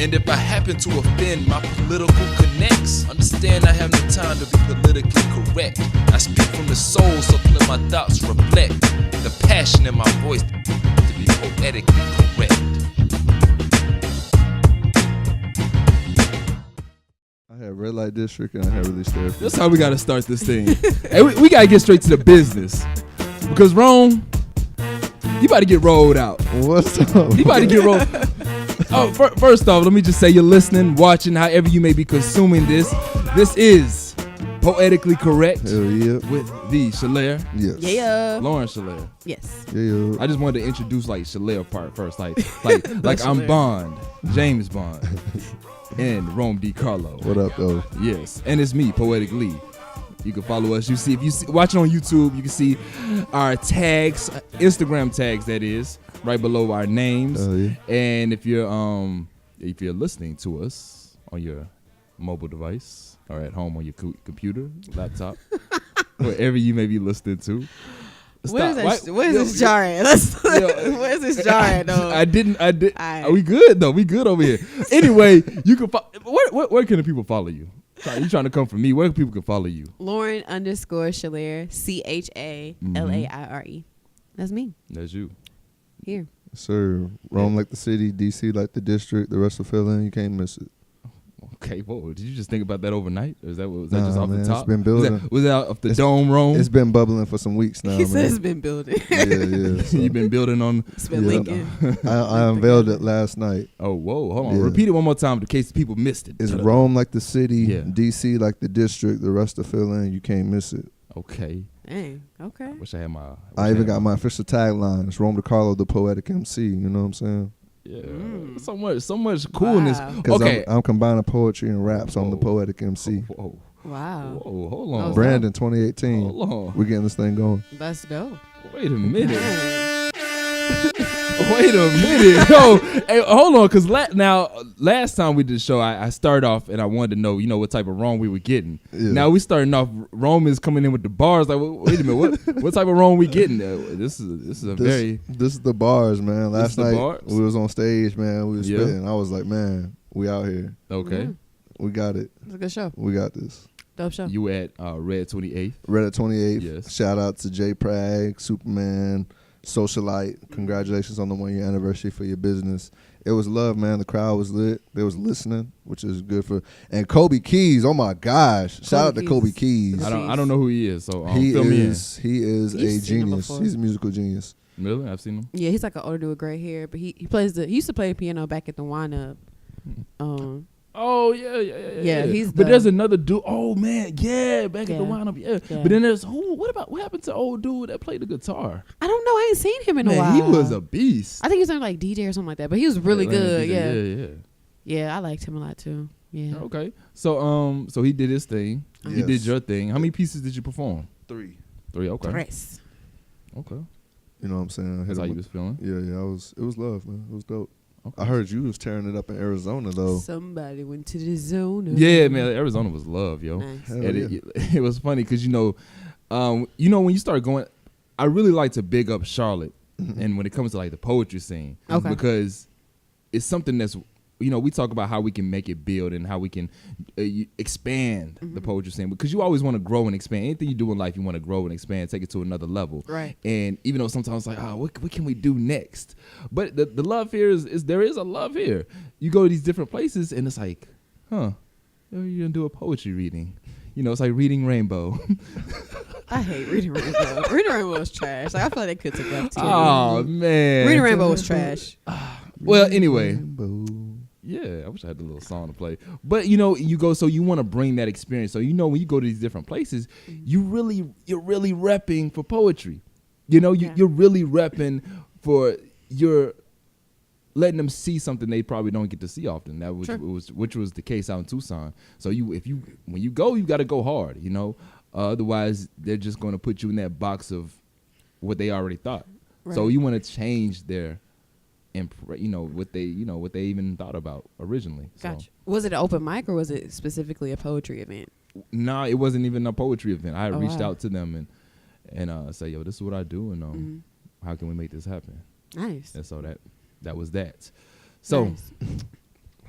And if I happen to offend my political connects, understand I have no time to be politically correct. I speak from the soul, so let my thoughts reflect the passion in my voice to be poetically correct. I had Red Light District and I had Release Therapy. That's how we got to start this thing. Hey, we got to get straight to the business. Because Rome, you about to get rolled out. What's up? You about to get rolled. Oh, first off, let me just say you're listening, watching, however you may be consuming this. This is Poetically Correct. Hell yeah. With the Shalair. Yes. Yeah. Lauren Shalair. Yes. Yeah. I just wanted to introduce like Shalair part first. Like I'm Bond, James Bond, and Rome D. Carlo. What up, though? Yes. And it's me, Poetically. You can follow us. If you watch it on YouTube, you can see our tags, Instagram tags, that is, right below our names. Yeah. And if you're listening to us on your mobile device or at home on your computer, laptop, wherever you may be listening to. What is this jarring? What is this jarring though? I did. Right. We good though. We good over here. Anyway, you can where can the people follow you? You trying to come from me? Where people can follow you? Lauren_Shalair, CHALAIRE. That's me. That's you. Here. Sir, Rome like the city, DC like the district, the rest of Philly, you can't miss it. Okay, whoa. Did you just think about that overnight? Or was that just off man, the top? It's been building. Was that off the dome, Rome? It's been bubbling for some weeks now. He said it's been building. Yeah. So. You've been building on. It's been leaking. I unveiled it last night. Oh, whoa. Hold on. Yeah. Repeat it one more time in case people missed it. It's Rome like the city, Yeah. DC like the district, the rest of Philly, you can't miss it. Okay. Dang. Okay. Wish I had my. I even got my official tagline. It's Rome DeCarlo, the poetic MC. You know what I'm saying? Yeah. So much coolness. Wow. Because Okay. I'm combining poetry and rap, so I'm the Whoa. poetic MC. Whoa. Wow. Whoa. Hold on. Brandon 2018. Hold on. We're getting this thing going. That's dope. Wait a minute. Dang. Wait a minute. Yo, hey, hold on, because last time we did the show, I started off and I wanted to know, what type of Rome we were getting. Yeah. Now we starting off, Rome is coming in with the bars. Like, wait a minute, what type of Rome we getting? This is the bars, man. Last the night bars? we was on stage, man. We was Yeah. spitting. I was like, man, we out here. Okay. Mm-hmm. We got it. It's a good show. We got this. Dope show. You at Red 28th. Reddit 28th. Yes. Shout out to J Prag, Superman, Socialite. Congratulations on the 1-year anniversary for your business. It was love, man. The crowd was lit. They was listening, which is good for. And Kobe Keys, oh my gosh! Shout out to Kobe Keys. I don't know who he is, so He fill me in. is a You've seen him genius. before. He's a musical genius. Really? I've seen him. Yeah, he's like an older dude with gray hair, but he used to play the piano back at the Wind Up. Oh yeah. he's But there's another dude. Oh man, yeah, back at the Yeah. lineup. Yeah. Yeah. But then there's what happened to old dude that played the guitar? I don't know. I ain't seen him in a Man, while. he was a beast. I think he was on like DJ or something like that, but he was really good. Yeah. Yeah. Yeah, I liked him a lot too. Yeah. Okay. So he did his thing. You Yes. did your thing. How many pieces did you perform? 3. 3. Okay. Press. Okay. You know what I'm saying? That's how you was feeling. Yeah. It was love, man. It was dope. Okay. I heard you was tearing it up in Arizona though. Somebody went to the zone. Yeah, man. Arizona was love, yo. Nice. Hell And yeah. it was funny because when you start going, I really like to big up Charlotte, and when it comes to like the poetry scene, Okay. because it's something that's we talk about how we can make it build and how we can expand the poetry scene, because you always want to grow and expand. Anything you do in life, you want to grow and expand, take it to another level. Right. And even though sometimes it's like, what can we do next? But the love here is there is a love here. You go to these different places and it's like, you're gonna do a poetry reading. It's like reading Rainbow. I hate Reading Rainbow. Reading Rainbow was trash. Like, I feel like they could take that too. Oh man. Reading Rainbow was trash. Well, anyway. Rainbow. Yeah, I wish I had a little song to play. But you go, so you want to bring that experience. So when you go to these different places, you're really repping for poetry. You're really repping for you're letting them see something they probably don't get to see often. That was which was the case out in Tucson. So when you go, you got to go hard. Otherwise they're just going to put you in that box of what they already thought. Right. So you want to change their what they even thought about originally. Gotcha. Was it an open mic or was it specifically a poetry event? Nah, it wasn't even a poetry event. I had reached wow. out to them and say, yo, this is what I do, and how can we make this happen? Nice. And so that was that. So Nice.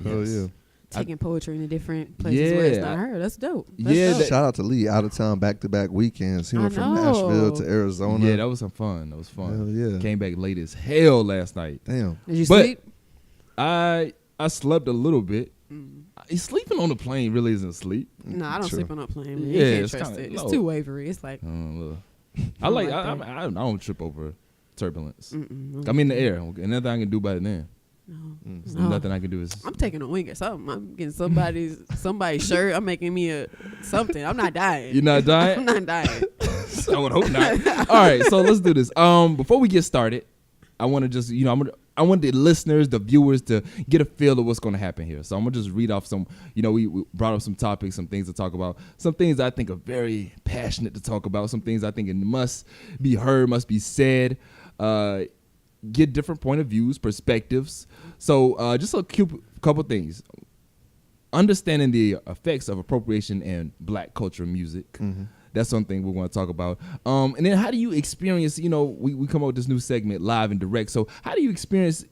Hell yeah. Taking poetry into different places where it's not heard. That's dope. That's Yeah, dope. Shout out to Lee, out of town back-to-back weekends. He I went from know. Nashville to Arizona. Yeah, that was some fun. That was fun. Hell yeah. Came back late as hell last night. Damn. Did you But- sleep? I slept a little bit. Sleeping on the plane really isn't sleep. No, I don't True. sleep on a plane. Man. Yeah, You can't it's trust kinda it. It's low. too wavery. It's like Look. I don't like. like I, that. I don't trip over turbulence. mm-mm, I'm in the air. And nothing I can do by then. no. So nothing I can do is. I'm taking a wing or something. I'm getting somebody's shirt. I'm making me a something. I'm not dying. You're not I'm dying. not dying. I would hope not. All right, so let's do this. Before we get started, I want to just I want the listeners, the viewers, to get a feel of what's going to happen here. So I'm gonna just read off some. We brought up some topics, some things to talk about, some things I think are very passionate to talk about, some things I think it must be heard, must be said. Get different point of views, perspectives. So just a couple things. Understanding the effects of appropriation in Black culture music. Mm-hmm. That's something we're going to talk about. And then how do you experience, we come up with this new segment, live and direct. So how do you experience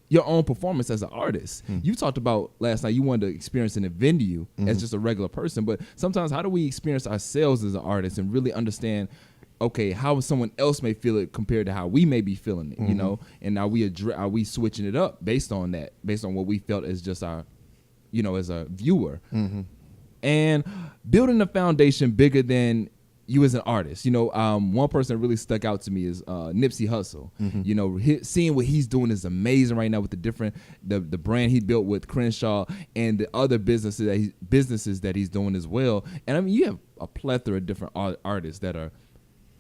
your own performance as an artist? Mm-hmm. You talked about last night you wanted to experience in a venue as just a regular person. But sometimes how do we experience ourselves as an artist and really understand, okay, how someone else may feel it compared to how we may be feeling it, And are we switching it up based on that, based on what we felt as just our, as a viewer? Mm-hmm. And building a foundation bigger than you as an artist. One person that really stuck out to me is Nipsey Hussle. Mm-hmm. Seeing what he's doing is amazing right now with the brand he built with Crenshaw and the other businesses that he's doing as well. And I mean, you have a plethora of different artists that are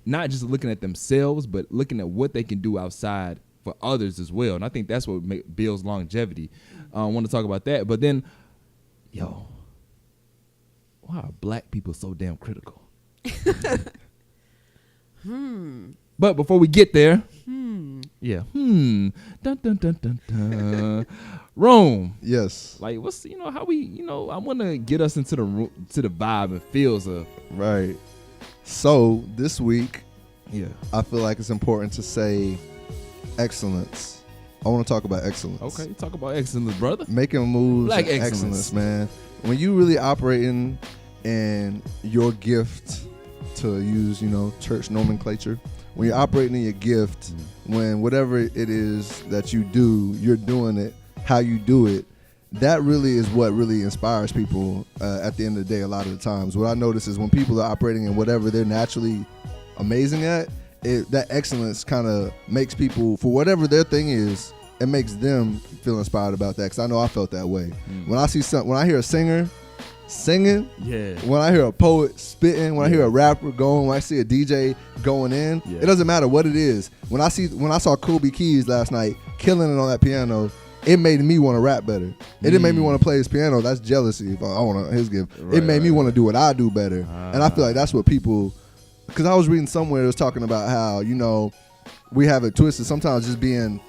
not just looking at themselves, but looking at what they can do outside for others as well. And I think that's what builds longevity. I want to talk about that. But then, why are Black people so damn critical? But before we get there, dun dun dun dun dun. Rome, Yes. like what's how we I want to get us into the vibe and feels of Right. So this week, yeah. I feel like it's important to say excellence. I want to talk about excellence. Okay, talk about excellence, brother. Making moves, Black and excellence. man. When you really operating in your gift, to use church nomenclature, when you're operating in your gift, when whatever it is that you do, you're doing it how you do it. That really is what really inspires people at the end of the day. A lot of the times, what I notice is when people are operating in whatever they're naturally amazing at, that excellence kind of makes people, for whatever their thing is, it makes them feel inspired about that. Because I know I felt that way. When I hear a singer singing, Yeah. when I hear a poet spitting, when I hear a rapper going, when I see a DJ going in, it doesn't matter what it is. When I saw Kobe Keys last night killing it on that piano, it made me want to rap better. It didn't make me want to play his piano. That's jealousy. If I want his gift, it made me want to do what I do better. And I feel like that's what people. Because I was reading somewhere it was talking about how we have it twisted. Sometimes just being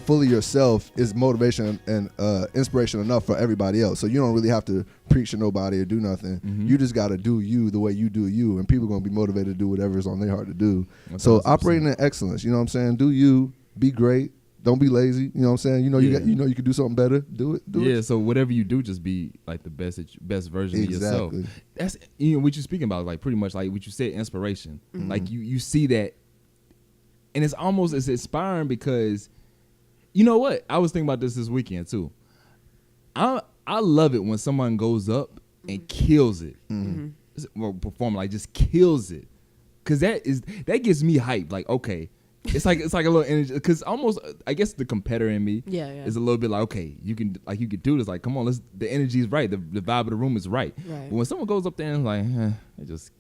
fully yourself is motivation and inspiration enough for everybody else. So you don't really have to preach to nobody or do nothing. You just got to do you the way you do you, and people are going to be motivated to do whatever's on their heart to do. That's So awesome. operating in excellence, you know what I'm saying? Do you, be great. Don't be lazy. You know what I'm saying? You can do something better. Do it. Do it. So whatever you do, just be like the best version of yourself. Exactly. That's what you're speaking about, like pretty much like what you said, inspiration. Like you see that, and it's inspiring because, you know what? I was thinking about this weekend too. I love it when someone goes up and kills it, well, perform like just kills it, because that gets me hyped. Like okay. It's like a little energy, because almost I guess the competitor in me is a little bit like, okay, you can do this, like come on, the energy is right, the vibe of the room is right. But when someone goes up there and like they just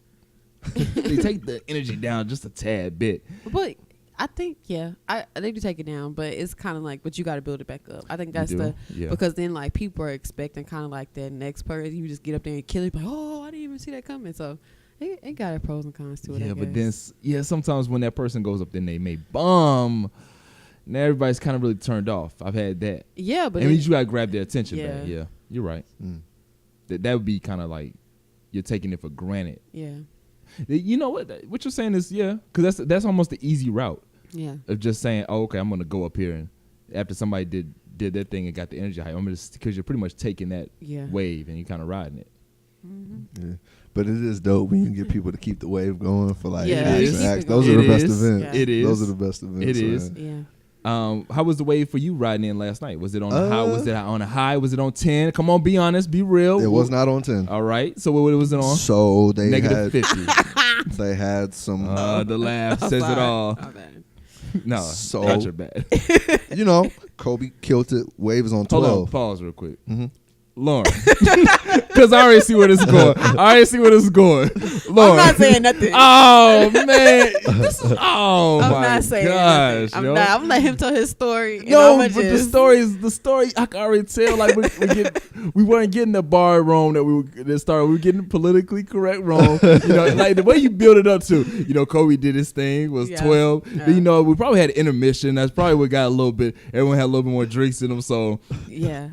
they take the energy down just a tad bit. But I think they do take it down, but it's kind of like, but you got to build it back up. I think that's because then like people are expecting kind of like that next person, you just get up there and kill it, like oh I didn't even see that coming. So it got its pros and cons to it. Yeah, but then sometimes when that person goes up, then they may bum. Now everybody's kind of really turned off. I've had that. Yeah, but you gotta grab their attention back. Yeah. Yeah, you're right. That would be kind of like you're taking it for granted. Yeah. You know what you're saying is because that's almost the easy route. Yeah. Of just saying, oh, okay, I'm gonna go up here and after somebody did did that thing and got the energy high. I mean, because you're pretty much taking that Yeah. wave and you kind of riding it. Yeah. But it is dope when you can get people to keep the wave going for like Yeah, acts it and is. acts. Those are It the best is. events. Yeah. It is. Those are the best events. It is. man. Yeah. How was the wave for you riding in last night? Was it on a high? Was it on a high? Was it on 10? Come on, be honest, be real. It was not on 10. All right. So what was it on? So they Negative had 50. they had some The laugh says it all. No, So- not your bad. you know, Kobe killed it. Wave is on 12. Hold on, pause real quick. Mm-hmm. Lauren, because I already see where this is going. Lauren. I'm not saying nothing. Oh man, oh I'm my not saying gosh, nothing. I'm yo. not. I'm gonna let him tell his story. No, and but the story I can already tell. Like we weren't getting the bar wrong that we were getting politically correct wrong. You know, like the way you build it up to. You know, Kobe did his thing, was 12. Yeah. Then, you know, we probably had an intermission. That's probably what got a little bit. Everyone had a little bit more drinks in them. So Yeah.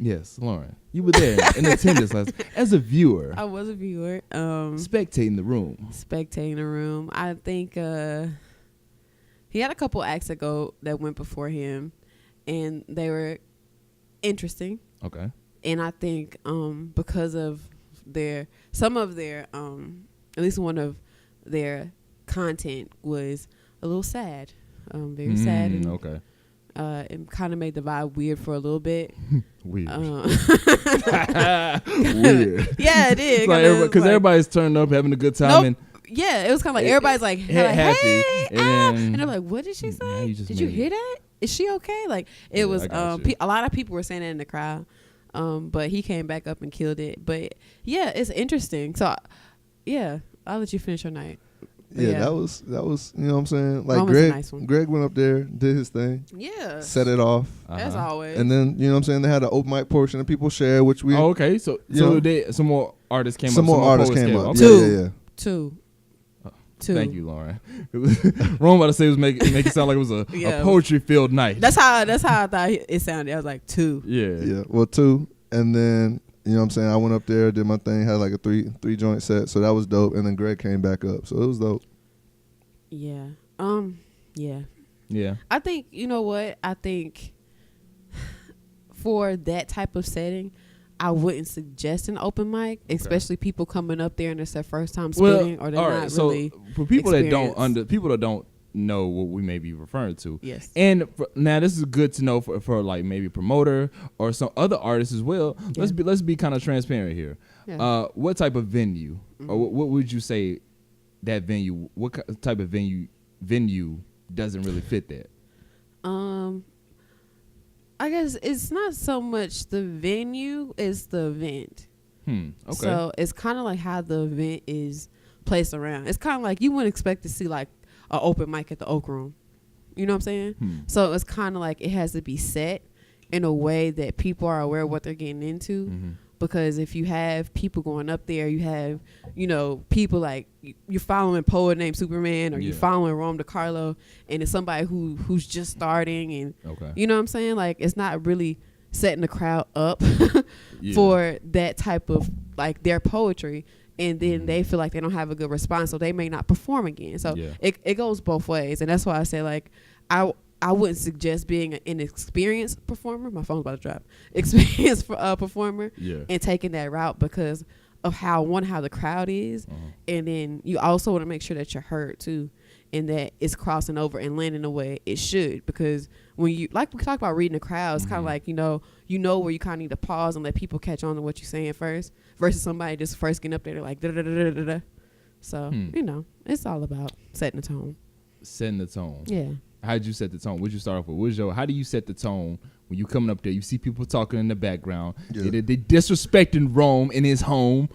yes, Lauren, you were there in attendance as a viewer, I was a viewer. spectating the room. Spectating the room. I think he had a couple acts that went before him, and they were interesting. Okay. And I think because of some of their at least one of their content was a little sad, very sad, and Okay. it kind of made the vibe weird for a little bit. Weird. Weird. Weird. Yeah, it did. Because everybody's turned up having a good time. Nope. And Yeah, it was kind of like everybody's like, happy, hey, and and then- they're like, what did she Now say? you just Did you made hear that? Is she okay? Like it Yeah, was. I got you. A lot of people were saying that in the crowd, but he came back up and killed it. But yeah, it's interesting. So yeah, I'll let you finish your night. But Yeah, that was you know what I'm saying? Like Mom was a nice one. Greg went up there, did his thing, Yeah, set it off. as always. And then, you know what I'm saying, they had an open mic portion and people shared, which we Oh, okay. So know. some more artists came up. some more artists poets came up. Okay. Yeah. Two. Thank you, Lauren. Wrong about to say it was make it sound like it was a Yeah. poetry filled night. That's how I thought it sounded. I was like two. Yeah. Well, 2. And then, you know what I'm saying, I went up there, did my thing, had like a three joint set. So that was dope. And then Greg came back up. So it was dope. Yeah. Yeah. Yeah. I think, you know what? I think for that type of setting, I wouldn't suggest an open mic, especially people coming up there and it's their first time spitting or they're all not right. So really for people that experienced. people that don't know what we may be referring to. Yes. And now this is good to know for like maybe a promoter or some other artists as well. Yeah. Let's be kind of transparent here. Yeah. What type of venue or what would you say that venue? What type of venue doesn't really fit that? I guess it's not so much the venue, it's the event. Okay. So it's kind of like how the event is placed around. It's kind of like you wouldn't expect to see like an open mic at the Oak Room. You know what I'm saying? So it's kind of like it has to be set in a way that people are aware of what they're getting into. Because if you have people going up there, you have, you know, people like you're following a poet named Superman or you're following omedcarlo, and it's somebody who's just starting, and you know what I'm saying? Like it's not really setting the crowd up for that type of like their poetry, and then they feel like they don't have a good response, so they may not perform again. So it goes both ways, and that's why I say like I wouldn't suggest being an inexperienced performer. My phone's about to drop. Experienced performer and taking that route because of how the crowd is, and then you also want to make sure that you're heard too, and that it's crossing over and landing the way it should. Because when you like we talk about reading the crowd, it's kind of like you know where you kind of need to pause and let people catch on to what you're saying first, versus somebody just first getting up there like da da da da da da. So you know it's all about setting the tone. Setting the tone. Yeah. How'd you set the tone? What'd you start off with? How do you set the tone when you coming up there? You see people talking in the background. Yeah. They disrespecting Rome in his home.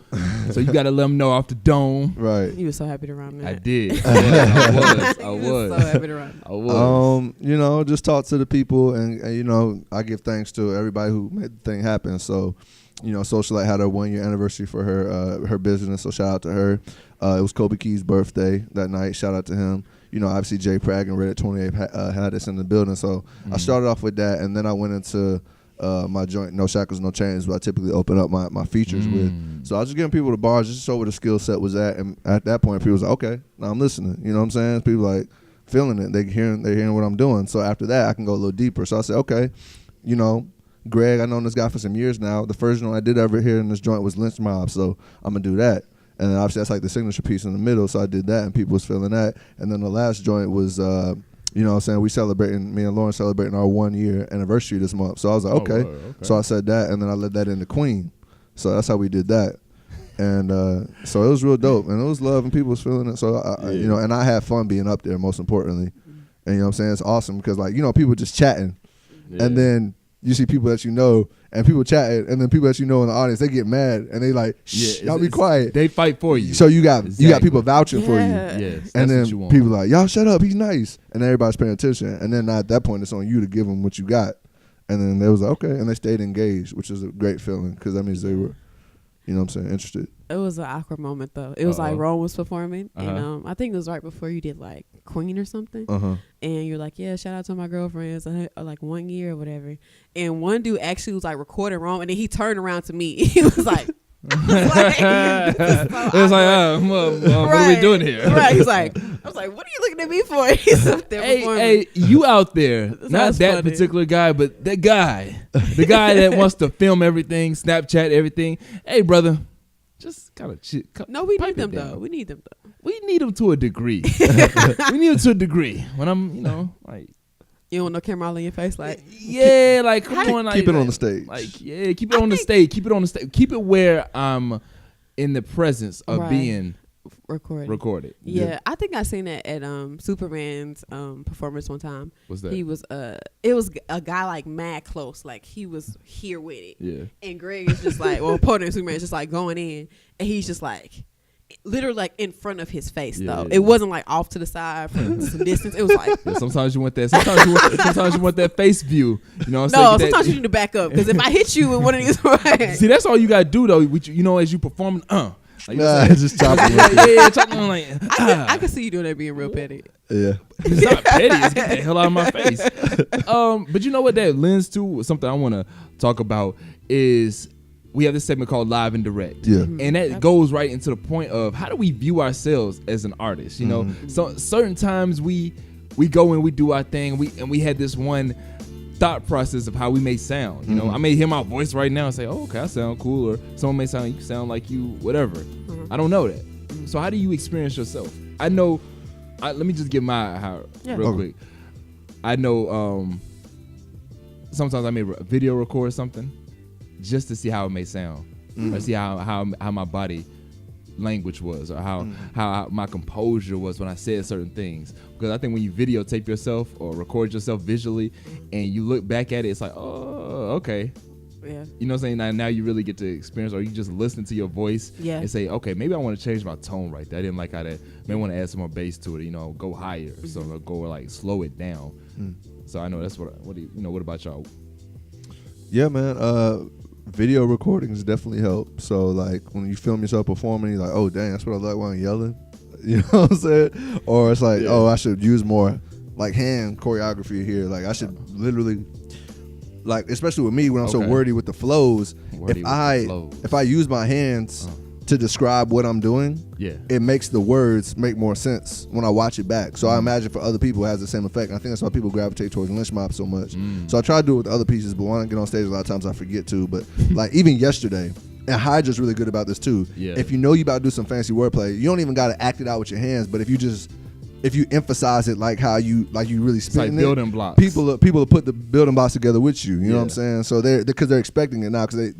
So you got to let them know off the dome. Right. You were so happy to run that. I did. I was. So happy to run. I was. You know, just talk to the people, and you know, I give thanks to everybody who made the thing happen. So, you know, Socialite had her 1-year anniversary for her business, so shout out to her. It was Kobe Key's birthday that night. Shout out to him. You know, obviously Jay Prag and Reddit 28 had us in the building. So I started off with that, and then I went into my joint, No Shackles, No Chains, where I typically open up my features with. So I was just giving people the bars just to show where the skill set was at. And at that point, people was like, okay, now I'm listening. You know what I'm saying? People like, feeling it. They're hearing what I'm doing. So after that, I can go a little deeper. So I said, okay, you know, Greg, I known this guy for some years now. The first joint I did ever hear in this joint was Lynch Mob, so I'm gonna do that. And then obviously that's like the signature piece in the middle, so I did that, and people was feeling that. And then the last joint was, you know what I'm saying, me and Lauren celebrating our 1 year anniversary this month. So I was like, okay. So I said that, and then I led that into Queen. So that's how we did that. And so it was real dope, and it was love, and people was feeling it. So I, you know, and I had fun being up there, most importantly. And you know what I'm saying, it's awesome because, like, you know, people just chatting, and then you see people that you know, and people chatting, and then people that you know in the audience, they get mad and they like, shh, y'all be quiet. They fight for you. So you got people vouching for you. Yes, and then people like, y'all shut up, he's nice, and everybody's paying attention. And then at that point, it's on you to give them what you got. And then they was like, okay, and they stayed engaged, which is a great feeling because that means they were, you know what I'm saying, interested. It was an awkward moment though. It was like Rome was performing, and I think it was right before you did like Queen or something. And you're like, yeah, shout out to my girlfriends, like 1 year or whatever. And one dude actually was like recording Rome, and then he turned around to me. He was like, it was like, what are we doing here? Right. He's like, I was like, what are you looking at me for? He's up there performing. Hey, you out there, not that funny. Particular guy, but the guy that wants to film everything, Snapchat everything. Hey, brother, just kind of No, we need them though. We need them though. We need them to a degree. We need them to a degree. When I'm, you know, like. You don't want no camera all in your face, like. Yeah, like, come on. Like, keep it on the stage. Like, yeah, keep it on the stage. Keep it on the stage. Keep it where I'm in the presence of being recorded. Yeah, I think I seen that at Superman's performance one time. What's that? He was it was a guy like mad close, like he was here with it. Yeah. And Greg is just like, well, Porter and Superman is just like going in, and he's just like, literally like in front of his face though. It wasn't like off to the side from some distance. It was like sometimes you want that. Sometimes you want that face view. You know what I'm saying? No, sometimes you need to back up because if I hit you with one of these, right. See, that's all you gotta do though. You know, as you performing, like just chopping. Chopping like. I can see you doing that being real petty. Yeah, it's not petty. It's get the hell out of my face. But you know what that lends to? Something I want to talk about is. We have this segment called Live and Direct. Yeah. And that goes right into the point of how do we view ourselves as an artist? You know, so certain times we go and we do our thing, we had this one thought process of how we may sound. You know, I may hear my voice right now and say, oh, okay, I sound cool, or someone may sound, you sound like you, whatever. I don't know that. So how do you experience yourself? I know, let me just give my real quick. I know sometimes I may video record something just to see how it may sound, or see how my body language was, or how my composure was when I said certain things. Because I think when you videotape yourself or record yourself visually, and you look back at it, it's like, oh, okay. Yeah. You know what I'm saying? Now you really get to experience, or you just listen to your voice and say, okay, maybe I want to change my tone right there. I didn't like how that. Maybe I want to add some more bass to it. You know, go higher, so go like slow it down. So I know that's what about y'all? Yeah, man. Video recordings definitely help. So like when you film yourself performing, you're like, oh dang, that's what I like when I'm yelling. You know what I'm saying? Or it's like, oh, I should use more like hand choreography here. Like I should literally, like especially with me when I'm so wordy with the flows. If I use my hands to describe what I'm doing, it makes the words make more sense when I watch it back. So I imagine for other people it has the same effect. And I think that's why people gravitate towards Lynch Mob so much. So I try to do it with other pieces, but when I get on stage a lot of times I forget to. But like even yesterday, and Hydra's really good about this too. If you know you about to do some fancy wordplay, you don't even got to act it out with your hands. But if you emphasize it like how you really spitting like building blocks. People will put the building blocks together with you. You know what I'm saying? So because they're expecting it now, because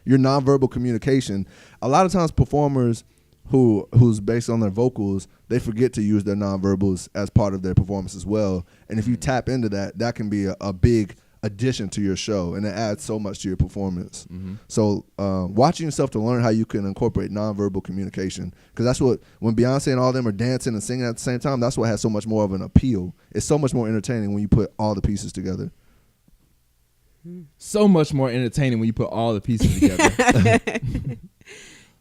your nonverbal communication. A lot of times performers who's based on their vocals, they forget to use their nonverbals as part of their performance as well. And if you tap into that can be a big addition to your show, and it adds so much to your performance. So watching yourself to learn how you can incorporate nonverbal communication, because that's what, when Beyonce and all them are dancing and singing at the same time, that's what has so much more of an appeal. It's so much more entertaining when you put all the pieces together. So much more entertaining when you put all the pieces together.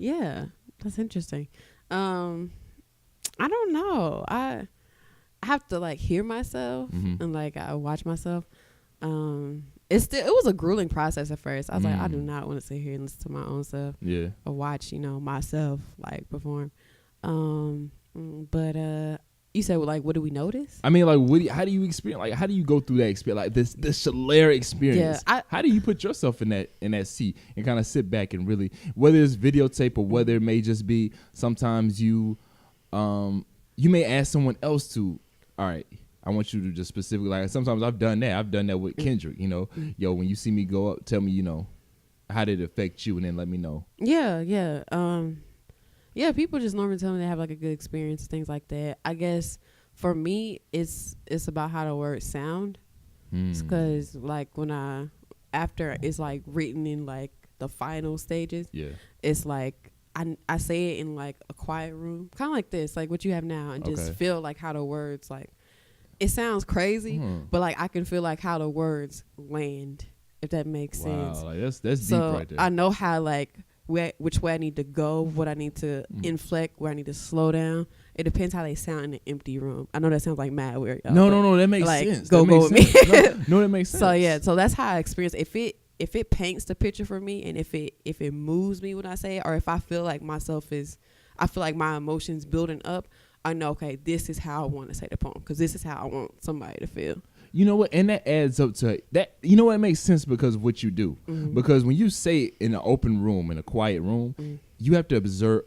Yeah, that's interesting. I don't know. I have to like hear myself and like I watch myself. It was a grueling process at first. I was like, I do not want to sit here and listen to my own stuff. Or watch, myself like perform. But you You said, well, like, what do we notice? I mean, like, how do you experience? Like, how do you go through that experience? Like this Shalair experience. Yeah, how do you put yourself in that seat and kind of sit back and really, whether it's videotape or whether it may just be sometimes you may ask someone else to, all right, I want you to just specifically, like, sometimes I've done that. I've done that with Kendrick. You know, yo, when you see me go up, tell me, you know, how did it affect you, and then let me know. Yeah. Yeah, people just normally tell me they have like a good experience, things like that. I guess for me, it's about how the words sound. Because like after it's like written in like the final stages, it's like I say it in like a quiet room, kind of like this, like what you have now, and just feel like how the words, like, it sounds crazy, but like I can feel like how the words land, if that makes sense. Like that's deep right there. I know how, like, which way I need to go, what I need to inflect, where I need to slow down. It depends how they sound in an empty room. I know that sounds like mad weird. No, that makes like, sense. Go with me. No, that makes sense. So yeah, so that's how I experience. If it paints the picture for me, and if it moves me when I say it, or if I feel like I feel like my emotions building up, I know, okay, this is how I want to say the poem, because this is how I want somebody to feel. You know what? And that adds up to that. You know what? It makes sense because of what you do. Because when you say it in an open room, in a quiet room, you have to absorb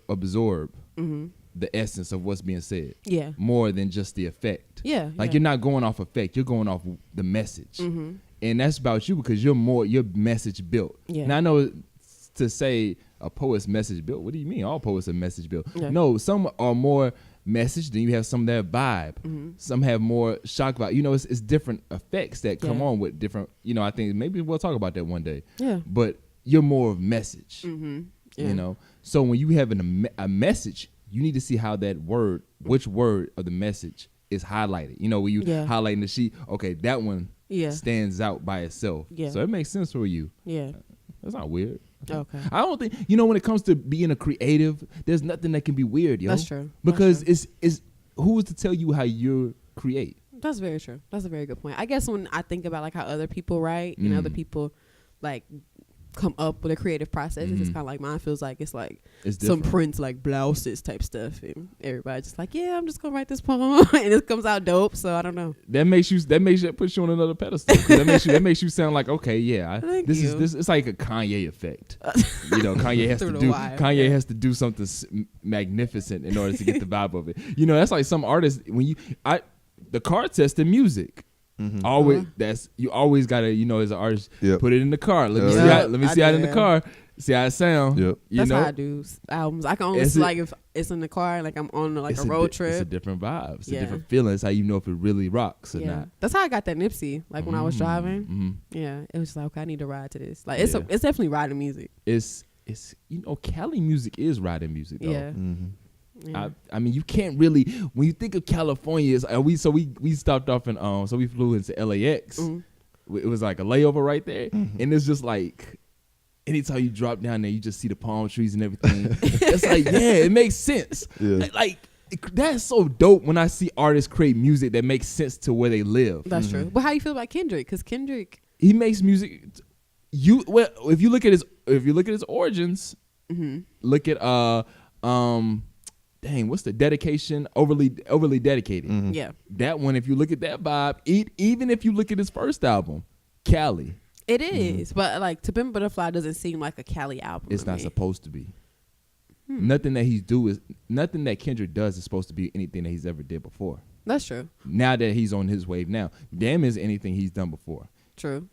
the essence of what's being said. Yeah. More than just the effect. Yeah. Like, you're not going off effect. You're going off the message. And that's about you, because you're message built. Yeah. Now, I know to say a poet's message built. What do you mean? All poets are message built. Yeah. No, some are more message, then you have some that vibe. Some have more shock value. You know, it's different effects that come on with different, you know, I think maybe we'll talk about that one day. Yeah. But you're more of message. You know? So when you have a message, you need to see how that word, which word of the message is highlighted. You know, when you highlighting the sheet, okay, that one stands out by itself. Yeah. So it makes sense for you. Yeah. That's not weird. Okay. I don't think, you know, when it comes to being a creative, there's nothing that can be weird, yo. That's true. Because it's who's to tell you how you create? That's very true. That's a very good point. I guess when I think about like how other people write and other people like come up with a creative process, it's kind of like mine feels like it's like some Prince like blouses type stuff, and everybody's just like, yeah, I'm just gonna write this poem and it comes out dope. So I don't know. That puts you on another pedestal. That makes you sound like, okay, yeah, this is it's like a Kanye effect. You know, Kanye has to do something magnificent in order to get the vibe of it. You know, that's like some artists the car test in music. Always, you always gotta, you know, as an artist, put it in the car. Let me see how it in the car. See how it sound. Yep. That's how I do albums. I can only like if it's in the car, like I'm on like a road trip. It's a different vibe. It's a different feeling. It's how you know if it really rocks or not. That's how I got that Nipsey. Like when I was driving. Yeah, it was just like, okay, I need to ride to this. Like it's definitely riding music. It's you know, Cali music is riding music though. Yeah. Yeah. I mean, you can't really, when you think of California, we stopped off in so we flew into LAX. It was like a layover right there, and it's just like anytime you drop down there, you just see the palm trees and everything. It's like, yeah, it makes sense. Yeah. Like that's so dope when I see artists create music that makes sense to where they live. That's true. But how do you feel about Kendrick? Because Kendrick, he makes music. If you look at his origins, look at dang, what's the dedication? Overly dedicated. Yeah. That one, if you look at that vibe, even if you look at his first album, Cali. It is. But like To Pimp a Butterfly doesn't seem like a Cali album. It's not supposed to be. Nothing that Kendrick does is supposed to be anything that he's ever did before. That's true. Now that he's on his wave now. Damn is anything he's done before. True.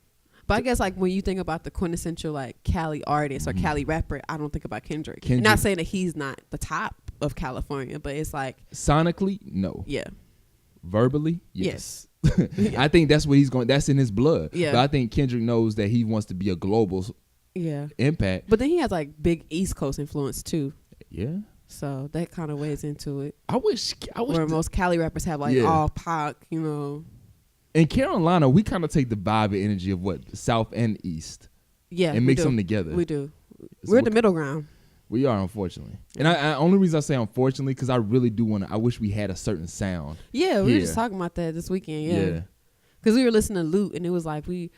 But I guess like when you think about the quintessential like Cali artist or Cali rapper, I don't think about Kendrick. Not saying that he's not the top of California, but it's like sonically, no. Yeah. Verbally, yes. I think that's what he's going. That's in his blood. Yeah. But I think Kendrick knows that he wants to be a global impact. But then he has like big East Coast influence too. Yeah. So that kind of weighs into it. I wish where most Cali rappers have like all Pac, you know. In Carolina, we kind of take the vibe and energy of what South and East. Yeah. And mix them together. We do. We're the middle ground. We are, unfortunately. And I only reason I say unfortunately, because I really do want to, I wish we had a certain sound. Yeah, we were just talking about that this weekend, yeah. Because we were listening to Lute, and it was like Lute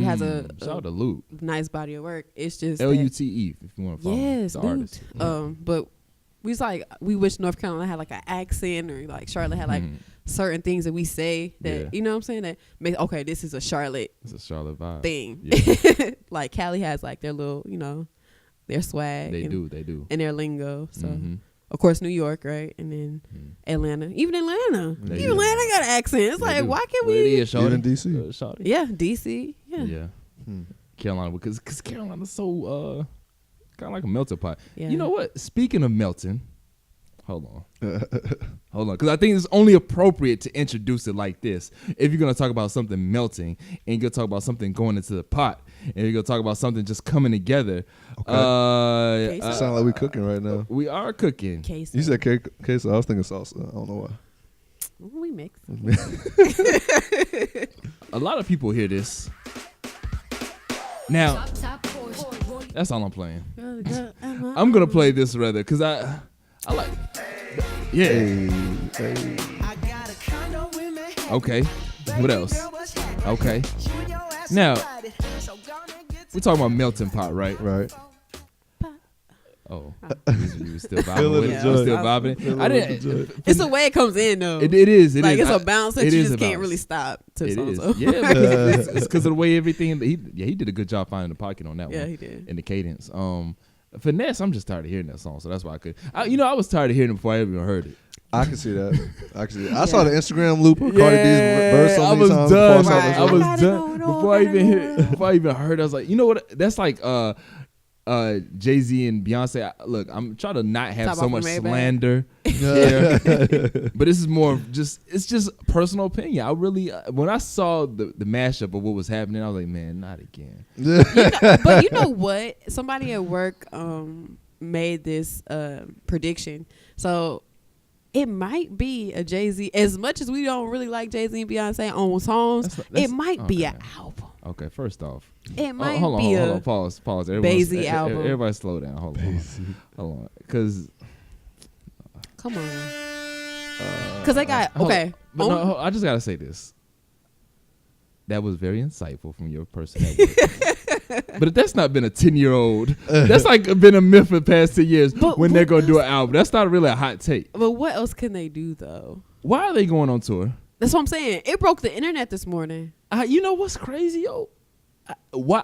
has a shout out to Lute. Nice body of work. It's just LUTE, if you want to follow the artist. But we wish North Carolina had like an accent, or like Charlotte had like certain things that we say that you know what I'm saying, that make okay, this is a Charlotte. It's a Charlotte vibe thing. Yeah. Like Cali has like their little, their swag. They do. And their lingo. So of course New York, right? And then Atlanta. Even Atlanta got an accent. It's like, why can't we? Even DC. Yeah, DC. Yeah. Yeah. Carolina, because Carolina's so kind of like a melting pot. Yeah. You know what? Speaking of melting, hold on, because I think it's only appropriate to introduce it like this. If you're gonna talk about something melting, and you're gonna talk about something going into the pot, and you're gonna talk about something just coming together. Okay. Sound like we cooking right now. We are cooking. Queso. You said queso. I was thinking salsa. I don't know why. We mix. A lot of people hear this. Now, that's all I'm playing. I'm gonna play this rather, cause I like. Yeah. Hey. Okay. What else? Okay. Now, we're talking about melting pot, right? Right. Oh, you was still vibing with it? You was still vibing? I didn't. It's the way it comes in, though. It is. It's a bounce that you just can't really stop. It is. Yeah, because it's because of the way everything. He did a good job finding the pocket on that one. Yeah, he did. In the cadence. Finesse, I'm just tired of hearing that song, so that's why I could. I was tired of hearing it before I even heard it. I can see that. I saw the Instagram loop of Cardi B's verse so many times. I was done before I even heard. I was like, you know what? That's like Jay-Z and Beyonce. Look, I'm trying to not have so much slander here, but this is more of it's just personal opinion. I really, when I saw the mashup of what was happening, I was like, man, not again. But you know what? Somebody at work made this prediction. So it might be a Jay-Z. As much as we don't really like Jay-Z and Beyonce on songs, it might be an album. Okay, first off, it might hold on, pause. Beyonce album. Everybody slow down. Hold on, because come on, because I got okay. But no, I just gotta say this. That was very insightful from your person at work. But if that's not been a 10-year-old, that's like been a myth for the past 10 years when they're going to do an album. That's not really a hot take. But what else can they do, though? Why are they going on tour? That's what I'm saying. It broke the internet this morning. You know what's crazy, yo?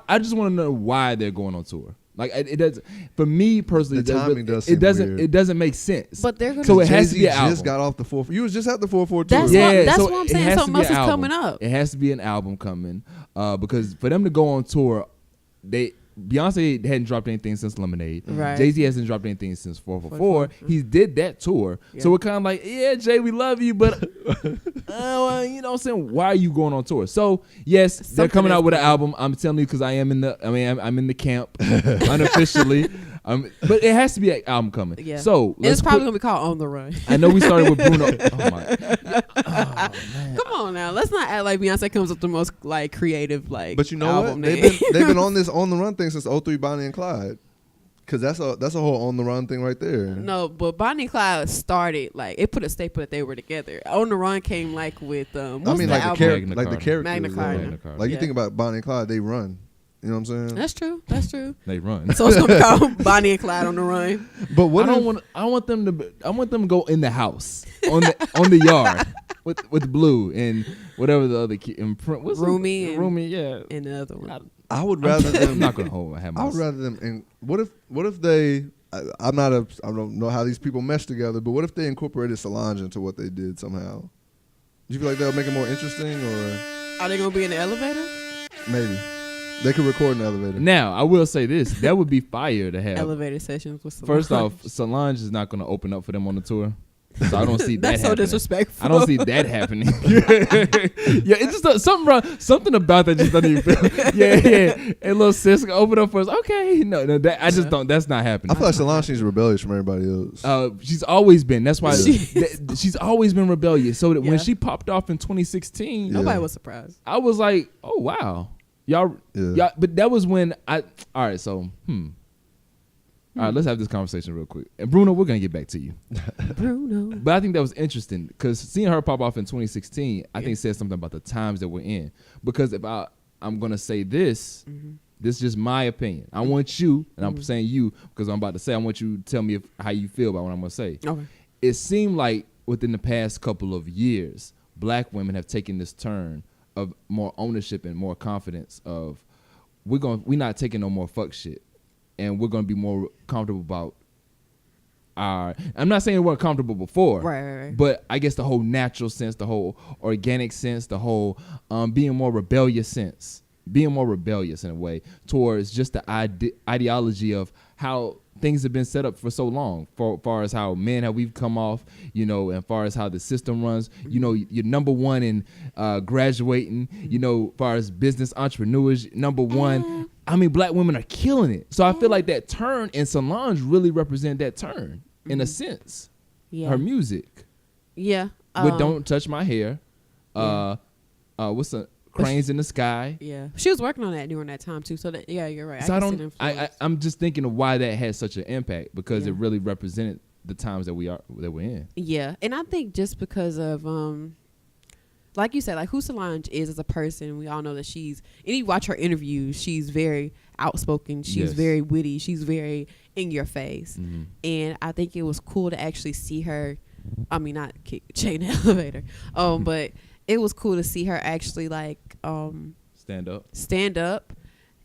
I just want to know why they're going on tour. Like it does for me personally. The timing it doesn't make sense. But they're gonna. So it has to be an album. Just got off the 4. You was just at the 4/4 tour. That's what I'm saying. Something else is coming up. It has to be an album coming, because for them to go on tour, Beyonce hadn't dropped anything since Lemonade. Right. Jay-Z hasn't dropped anything since 444. He did that tour. Yeah. So we're kind of like, yeah, Jay, we love you, but you know what I'm saying? Why are you going on tour? So yes, they're coming out with an album. I'm telling you because I'm in the camp unofficially. But it has to be an album coming. Yeah. So it's probably gonna be called On the Run. I know we started with Bruno. Oh my. Come on now, let's not act like Beyonce comes up with the most like creative like. But you know album what? They've been on this On the Run thing since 03 Bonnie and Clyde. Cause that's a whole On the Run thing right there. No, but Bonnie and Clyde started like it put a staple that they were together. On the Run came like with I mean like the characters. Magna Carta. Like you think about Bonnie and Clyde, they run. You know what I'm saying? That's true. They run. So it's gonna be called Bonnie and Clyde on the Run. But what I want them to go in the house on the yard with Blue and whatever the other kid Roomy, yeah, and the other one. I would rather them. I'm not gonna hold. I would rather them. And what if they? I don't know how these people mesh together, but what if they incorporated Solange into what they did somehow? Do you feel like that'll make it more interesting, or are they gonna be in the elevator? Maybe. They could record in the elevator. Now, I will say this. That would be fire to have. Elevator sessions with Solange. First off, Solange is not going to open up for them on the tour. So I don't see that That's happening. so disrespectful. I don't see that happening. Yeah, it's just something about that just doesn't even feel. Yeah. And little sis open up for us. Okay. No, I just don't. That's not happening. I feel like Solange is rebellious from everybody else. She's always been. That's why she's always been rebellious. So that when she popped off in 2016, nobody was surprised. I was like, oh, wow. Y'all, but that was when all right, so, all right, let's have this conversation real quick. And Bruno, we're going to get back to you. Bruno. But I think that was interesting because seeing her pop off in 2016, I think says something about the times that we're in. Because if I'm going to say this, This is just my opinion. I want you, and I'm saying you because I'm about to say, I want you to tell me how you feel about what I'm going to say. Okay. It seemed like within the past couple of years, black women have taken this turn of more ownership and more confidence of we're not taking no more fuck shit, and we're going to be more comfortable about I'm not saying we weren't comfortable before, right. But I guess the whole natural sense, the whole organic sense, the whole being more rebellious in a way towards just the ideology of how things have been set up for so long, for far as how we've come off, and far as how the system runs, you're number one in graduating, far as business entrepreneurs, number one. I mean, black women are killing it. So I feel like that turn, and Solange really represent that turn in a sense. Yeah. Her music. Yeah. With Don't Touch My Hair. What's the Cranes in the Sky. Yeah. She was working on that during that time too. So that, yeah, you're right. So I'm just thinking of why that had such an impact, because it really represented the times that we're in. Yeah. And I think just because of like you said, like who Solange is as a person, we all know that and you watch her interviews, she's very outspoken, she's very witty, she's very in your face. Mm-hmm. And I think it was cool to actually see her, I mean, not kick chain elevator, but it was cool to see her actually like stand up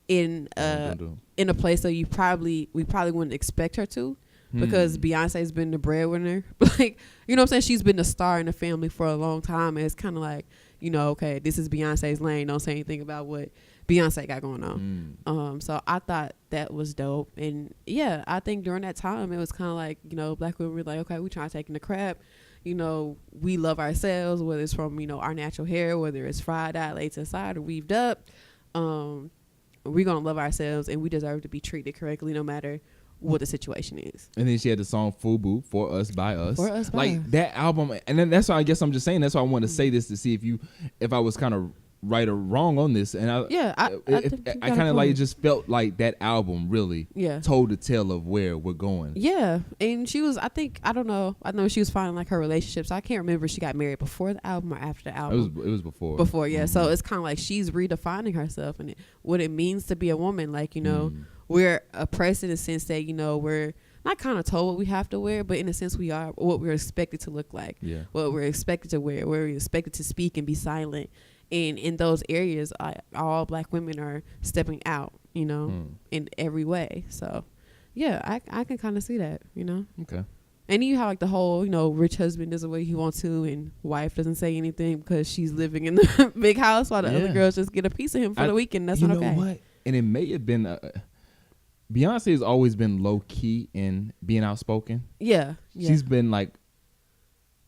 in a place that we probably wouldn't expect her to. Because Beyonce's been the breadwinner. Like, you know what I'm saying? She's been the star in the family for a long time. And it's kind of like, okay, this is Beyonce's lane. Don't say anything about what Beyonce got going on. So I thought that was dope. And, yeah, I think during that time, it was kind of like, black women were like, okay, we trying to take in the crap. We love ourselves, whether it's from, our natural hair, whether it's fried out, laid to the side, or weaved up. We're going to love ourselves, and we deserve to be treated correctly no matter what the situation is. And then she had the song FUBU, For Us By Us. For Us By like Us. That album, and then that's why I guess I'm just saying, that's why I want to say this to see if I was kind of right or wrong on this. And I kind of like just felt like that album really told the tale of where we're going. Yeah. And she was, I know she was finding like her relationships. I can't remember if she got married before the album or after the album. It was before. Before, yeah. Mm-hmm. So it's kind of like she's redefining herself and what it means to be a woman. Like, we're oppressed in the sense that, we're not kind of told what we have to wear, but in a sense we are what we're expected to look like, what we're expected to wear, where we're expected to speak and be silent. And in those areas, all black women are stepping out, in every way. So, yeah, I can kind of see that, Okay. And you have like the whole, rich husband does the way he wants to, and wife doesn't say anything because she's living in the big house while the other girls just get a piece of him for the weekend. That's not okay. You know what? And it may have been Beyonce has always been low key in being outspoken. Yeah. She's been like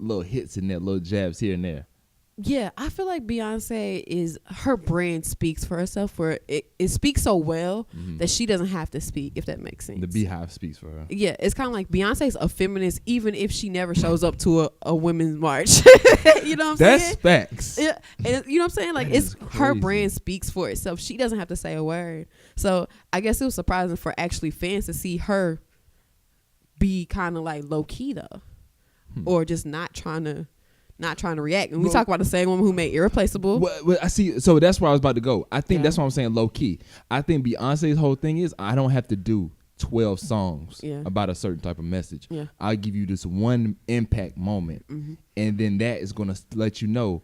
little hits in there, little jabs here and there. Yeah, I feel like Beyonce her brand speaks for herself, where it speaks so well that she doesn't have to speak, if that makes sense. The Beehive speaks for her. Yeah, it's kind of like Beyonce's a feminist, even if she never shows up to a women's march. You know what I'm saying? That's facts. Yeah, and you know what I'm saying? Like, it's her brand speaks for itself. She doesn't have to say a word. So I guess it was surprising for actually fans to see her be kind of like low key though, or just not trying to react. And we talk about the same woman who made Irreplaceable. Well, I see. So that's where I was about to go. I think that's why I'm saying low key. I think Beyonce's whole thing is I don't have to do 12 songs about a certain type of message. Yeah. I'll give you this one impact moment, and then that is going to let you know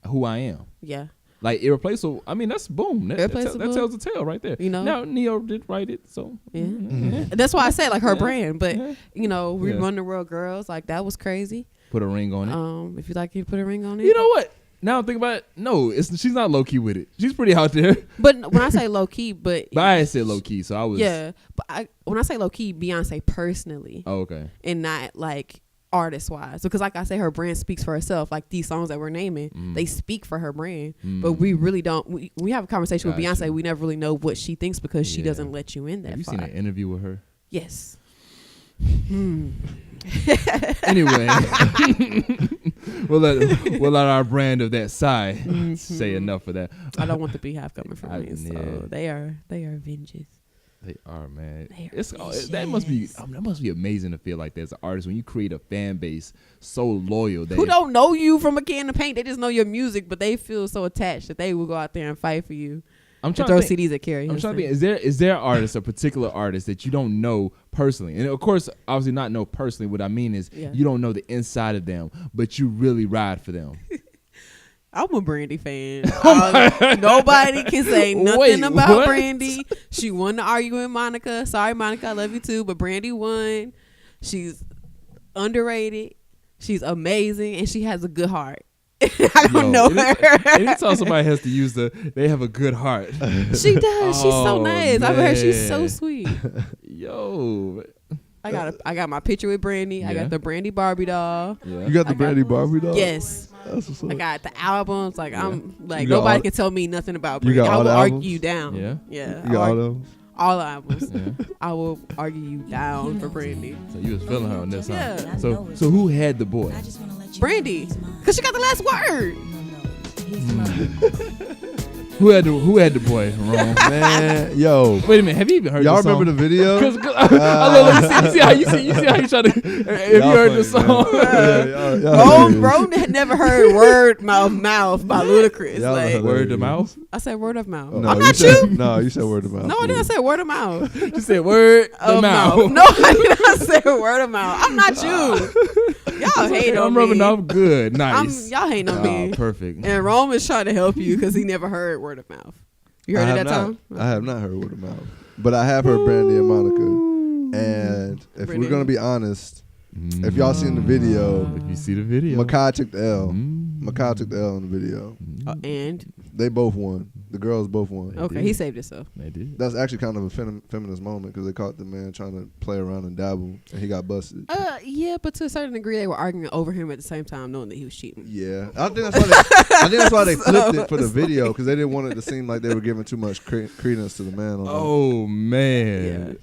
who I am. Yeah. Like Irreplaceable, I mean, that's boom. That tells the tale right there. Now, Neo did write it, so. Yeah. That's why I say, like, her brand. But, We Run the World Girls, like, that was crazy. Put a ring on it. If you like, you put a ring on it. You know what? Now I'm thinking about it. No, she's not low key with it. She's pretty out there. But when I say low key, but I said low key, so I was. Yeah, but when I say low key, Beyonce personally. Oh, okay. And not like artist wise, because like I say, her brand speaks for herself. Like these songs that we're naming, they speak for her brand. But we really don't. We have a conversation with Beyonce. We never really know what she thinks because she doesn't let you in that. Have you seen an interview with her? Yes. Anyway, we'll let our brand of that side say enough of that. I don't want the Beehive coming from me. So they are vengeance. They are, man. That must be amazing to feel like that as an artist when you create a fan base so loyal. Who don't know you from a can of paint. They just know your music, but they feel so attached that they will go out there and fight for you. I'm to trying throw CDs at Carrie. I'm trying to think. Is there artists, a particular artist that you don't know personally? And of course, obviously not know personally. What I mean is you don't know the inside of them, but you really ride for them. I'm a Brandy fan. Nobody can say nothing about Brandy. She won the argument with Monica. Sorry, Monica, I love you too, but Brandy won. She's underrated. She's amazing, and she has a good heart. I don't know her. Anytime somebody has to use they have a good heart. She does. She's so nice. I heard she's so sweet. Yo. I got my picture with Brandy. I got the Brandy Barbie doll. You got the Brandy Barbie doll? Yes. That's what's up. I got the albums. Like I'm like nobody can tell me nothing about Brandy. I will argue you down. Yeah. You got all those? All the albums. I will argue you down for Brandy. So you was feeling her on this, huh? Yeah. So who had the boy? Brandy, cause she got the last word. Who had the boy? Wrong. Man, yo. Wait a minute. Have you even heard? Y'all the song? remember the video? Cause you see how you try to. Have you heard the song? Bro had never heard "Word Mouth" by Ludacris. Like, word of mouth. I said "Word of mouth." No, I'm not you. No, you said "Word of mouth." No, I didn't say "Word of mouth." You said "Word of mouth." No, I did not say "Word of mouth." I'm not you. Y'all hate on me. I'm rubbing off good. Nice. Y'all hating on me. Perfect. And Rome is trying to help you because he never heard "Word of mouth." You heard it that time? I have not heard "Word of mouth," but I have heard Brandy and Monica. And if we're gonna be honest, if y'all seen the video, if you see the video, Makai took the L. Makai took the L in the video. And they both won. The girls both won. Okay, he saved himself. They did. That's actually kind of a feminist moment because they caught the man trying to play around and dabble, and he got busted. Yeah, but to a certain degree, they were arguing over him at the same time, knowing that he was cheating. Yeah, I think that's why they flipped it for the video because they didn't want it to seem like they were giving too much credence to the man. Oh man,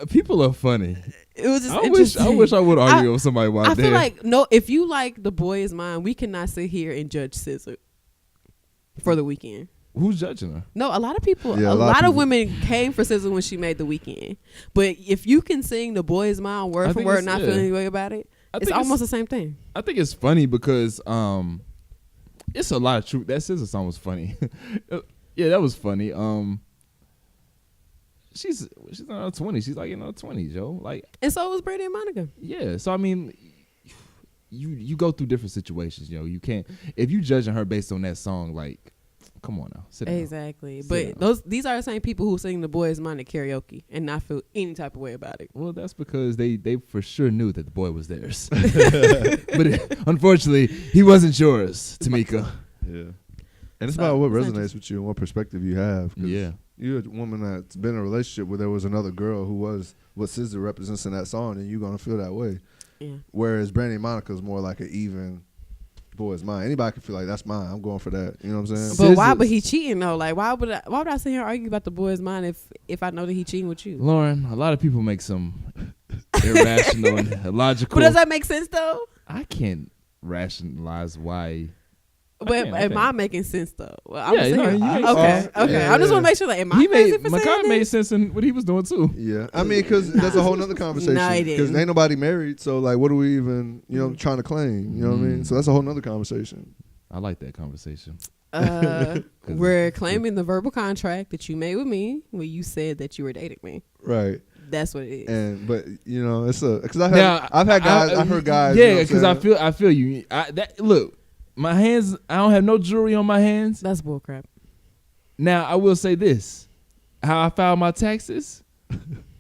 people are funny. It was just I wish I would argue with somebody while I feel like if you like The Boy Is Mine, we cannot sit here and judge SZA for The Weeknd. Who's judging her? No, a lot of people. Yeah, a lot of women came for SZA when she made The Weeknd. But if you can sing The Boy Is Mine word for word, and not feel any way about it, it's almost the same thing. I think it's funny because it's a lot of truth. That SZA song was funny. Yeah, that was funny. She's in her 20s. She's like in her 20s, yo. Like, and so was Brandy and Monica. Yeah. So I mean, you go through different situations, yo. You can't if you judging her based on that song, like, come on now. Sit down. Exactly. But these are the same people who sing The Boy Is Mine at karaoke and not feel any type of way about it. Well, that's because they for sure knew that the boy was theirs. But unfortunately, he wasn't yours, Tamika. Yeah. And it's about what resonates with you and what perspective you have. Yeah. You're a woman that's been in a relationship where there was another girl who was what SZA represents in that song, and you're going to feel that way. Yeah. Whereas Brandy and Monica is more like an even Boy Is Mine. Anybody can feel like that's mine. I'm going for that. You know what I'm saying? But why? But he cheating though. Like why would I sit here and argue about The Boy Is Mine if I know that he cheating with you? Lauren, a lot of people make some irrational and illogical. But does that make sense though? I can't rationalize why. But am I making sense though? Well, I'm okay. Yeah, I just want to make sure that am I crazy for saying Makai made sense in what he was doing too. Yeah, I mean, because that's a whole nother conversation. Because ain't nobody married, so like, what are we even, trying to claim? You know what I mean? So that's a whole nother conversation. I like that conversation. We're claiming the verbal contract that you made with me when you said that you were dating me. Right. That's what it is. And but it's because I've had guys. I've heard guys. Yeah, because I feel you. Look. My hands, I don't have no jewelry on my hands. That's bullcrap. Now, I will say this. How I filed my taxes,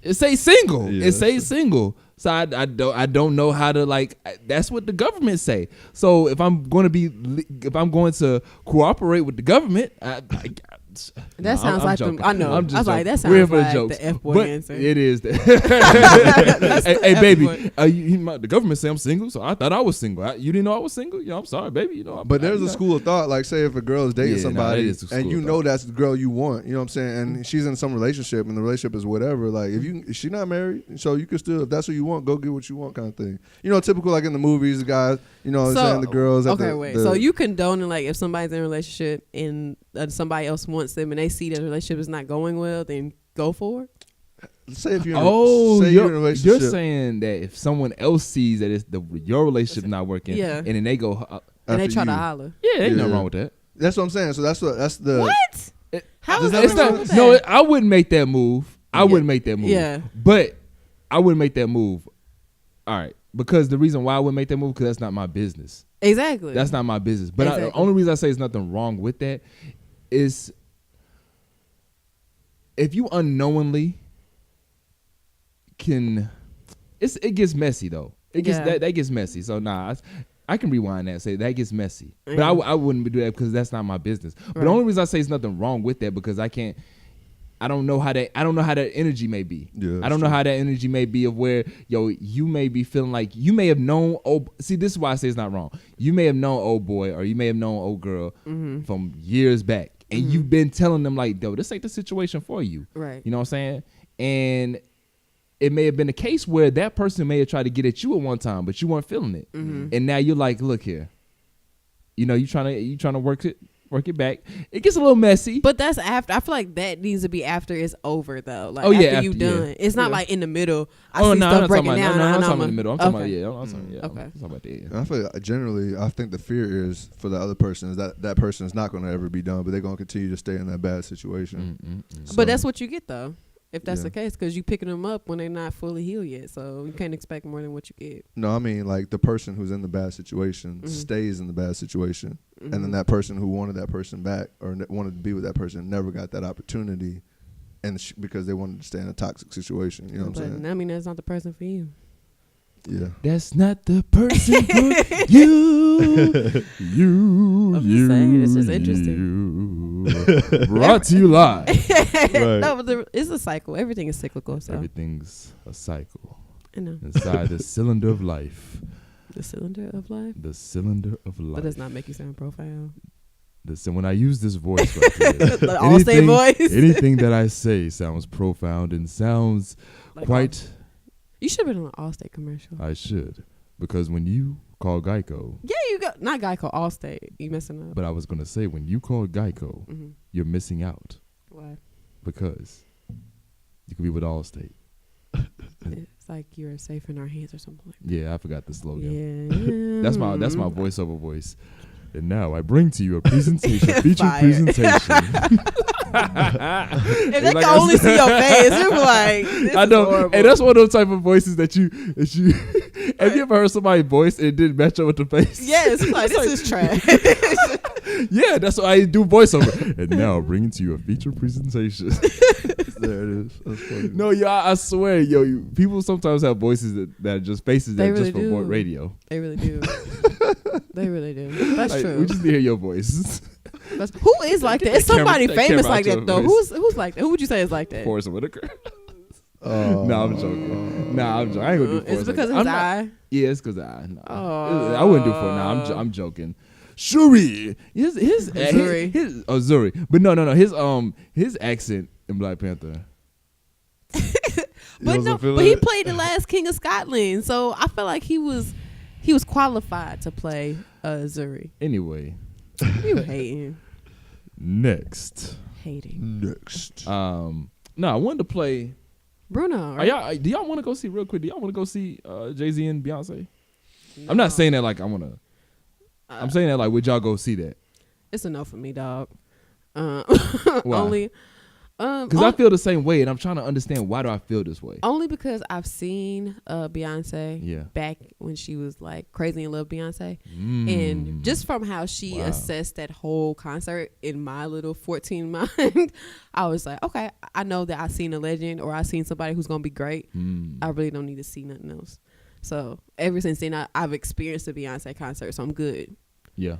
it say single. Yeah, it say single. So I don't know how to, like, that's what the government say. So if I'm going to cooperate with the government, that sounds like them. I know. I was like, that sounds like the F-boy answer. It is. Hey, baby, the government say I'm single, so I thought I was single. You didn't know I was single? I'm sorry, baby. But there's a school of thought, like, say if a girl is dating somebody and you know that's the girl you want, you know what I'm saying, and she's in some relationship and the relationship is whatever, like, if she's not married, so you can still, if that's what you want, go get what you want kind of thing. Typical like in the movies, the guys, saying the girls. So you condoning, like, if somebody's in a relationship and somebody else wants them and they see that the relationship is not going well, then go for it? Say if you're in a relationship. You're saying that if someone else sees that your relationship not working, and then they go and they try to holler. Yeah, ain't nothing wrong with that. That's what I'm saying. So that's the what? How Does is that that make wrong sense? with No, that? I wouldn't make that move. I wouldn't make that move. Yeah. But I wouldn't make that move. All right. Because the reason why I wouldn't make that move, because that's not my business. Exactly. That's not my business. But Exactly. The only reason I say there's nothing wrong with that is if you unknowingly it gets messy though. It gets that gets messy. So I can rewind that and say that gets messy. But I wouldn't do that because that's not my business. But the only reason I say there's nothing wrong with that because I don't know how that energy may be. Yeah, I don't know how that energy may be of where you may be feeling like you may have known see, this is why I say it's not wrong. You may have known old boy or you may have known old girl from years back. And you've been telling them like, yo, this ain't the situation for you. Right. You know what I'm saying? And it may have been a case where that person may have tried to get at you at one time, but you weren't feeling it. And now you're like, look here. You know, you trying to work it back. It gets a little messy. But that's after. I feel like that needs to be after it's over though. Like after you done. Yeah. It's not like in the middle. I see stuff breaking down. I'm talking about in the middle. I'm talking about the end. I feel like generally, I think the fear is for the other person is that person is not going to ever be done, but they're going to continue to stay in that bad situation. So, but that's what you get though. If that's the case, because you picking them up when they're not fully healed yet, so you can't expect more than what you get. No, I mean like the person who's in the bad situation stays in the bad situation, and then that person who wanted that person back or wanted to be with that person never got that opportunity, and because they wanted to stay in a toxic situation. You know what I'm saying? I mean, that's not the person for you. Yeah, that's not the person for you. I'm just saying, it's just interesting. Brought to you live. Right. No, but it's a cycle. Everything is cyclical. So everything's a cycle. I know. Inside the cylinder of life. The cylinder of life. The cylinder of life. That does not make you sound profound. Listen, when I use this voice right here, the Allstate voice. Anything that I say sounds profound and sounds like quite. You should have been on an Allstate commercial. I should, because when you call Geico. Yeah, you got not Geico, Allstate. You messing up. But I was gonna say when you call Geico, you're missing out. Why? Because you could be with Allstate. It's like you're safe in our hands or something like that. Yeah, I forgot the slogan. Yeah. That's my voiceover voice. And now I bring to you a presentation, featured presentation. If they can only see your face, you're like, this I know. Horrible. And that's one of those type of voices that you have you ever heard somebody's voice and it didn't match up with the face? Yes, it's like, this is trash. Yeah, that's why I do voiceover. And now bringing to you a feature presentation. There it is. That's funny. No, I swear, people sometimes have voices that are just faces that really just for radio. They really do. They really do. That's true. We just need to hear your voice. Who is like that? It's somebody famous like that though. Who's like that? Who would you say is like that? Forrest Whitaker. No, I'm joking. I ain't gonna do Forrest. It's because of his eye. Yeah, it's because of the eye. No. I wouldn't do Forrest. I'm joking. Shuri. Zuri. But no. His accent in Black Panther. But he played the last King of Scotland, so I feel like he was qualified to play Zuri. Anyway, you hating. Next. No, I wanted to play Bruno. Right? Do y'all want to go see real quick? Do y'all want to go see Jay-Z and Beyonce? No. I'm not saying that like I want to. I'm saying that like would y'all go see that? It's a no for me, dog. Why? Only because I feel the same way, and I'm trying to understand why do I feel this way. Only because I've seen Beyonce back when she was like crazy in love Beyonce, and just from how she assessed that whole concert in my little 14 mind, I was like, okay, I know that I've seen a legend or I've seen somebody who's gonna be great. I really don't need to see nothing else. So ever since then, I've experienced a Beyonce concert, so I'm good. Yeah.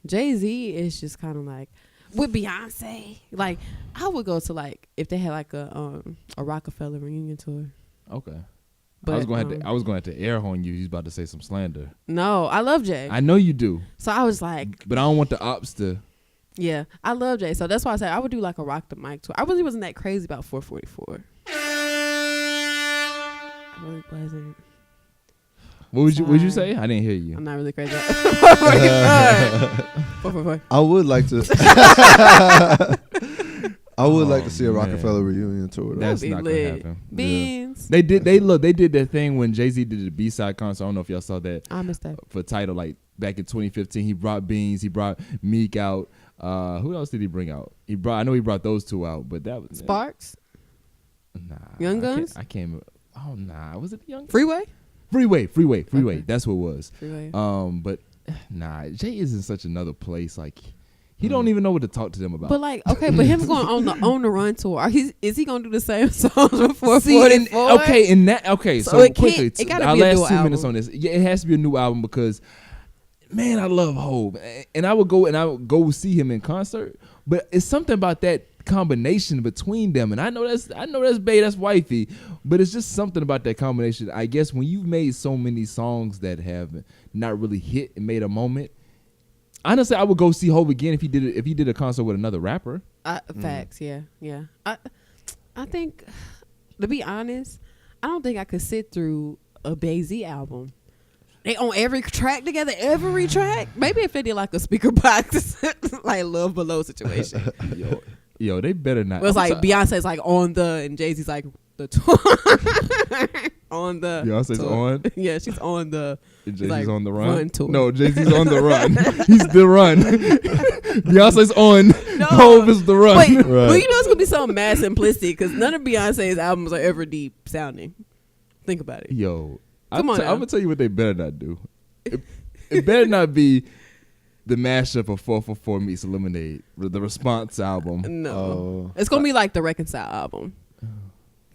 Jay-Z is just kind of like. With Beyonce, like I would go to like if they had like a Rockefeller reunion tour. Okay, but I was going to air horn you. He's about to say some slander. No, I love Jay. I know you do. So I was like, but I don't want the ops to. Yeah, I love Jay. So that's why I said I would do like a Rock the Mic tour. I really wasn't that crazy about 444. I really wasn't. What would you say? I didn't hear you. I'm not really crazy. 444. I would like to. I would like to see a Rockefeller reunion tour. Though. That's not gonna happen. Beans. They did that thing when Jay-Z did the B-side concert. I don't know if y'all saw that. I missed that. For Tidal like back in 2015. He brought Beans. He brought Meek out. Who else did he bring out? I know he brought those two out, but that was Sparks. Nah, Young Guns. I can't. Oh nah, was it the Young Guns? Freeway. That's what it was. Freeway. But nah, Jay is in such another place. Like he don't even know what to talk to them about. But like, okay, but him going on the run tour, is he gonna do the same songs before See, 44? So it quickly, it gotta our be a last new 2 minutes album. on this. Yeah, it has to be a new album because, man, I love Hov, and I would go see him in concert. But it's something about that combination between them, and I know that's bae, that's wifey, but it's just something about that combination. I guess when you've made so many songs that have not really hit and made a moment. Honestly, I would go see Hov again if he did a concert with another rapper. Facts, yeah. I think, to be honest, I don't think I could sit through a Bay-Z album. They on every track together, every track. Maybe if they did like a speaker box, like Love Below situation. Yo, they better not. Well, it's like Beyonce's like on the, and Jay-Z's like the tour. On the Beyonce's tour. on? Yeah, she's on the. Jay-Z's like, on the run? tour. No, Jay-Z's on the run. He's the run. Beyonce's on. No. Hov is the run. Wait, well, you know it's gonna be so mad simplistic because none of Beyonce's albums are ever deep sounding. Think about it. Yo, Come on now. I'm gonna tell you what they better not do. It better not be the mashup of 444 meets Lemonade, the Response album. No, it's gonna be like the Reconcile album,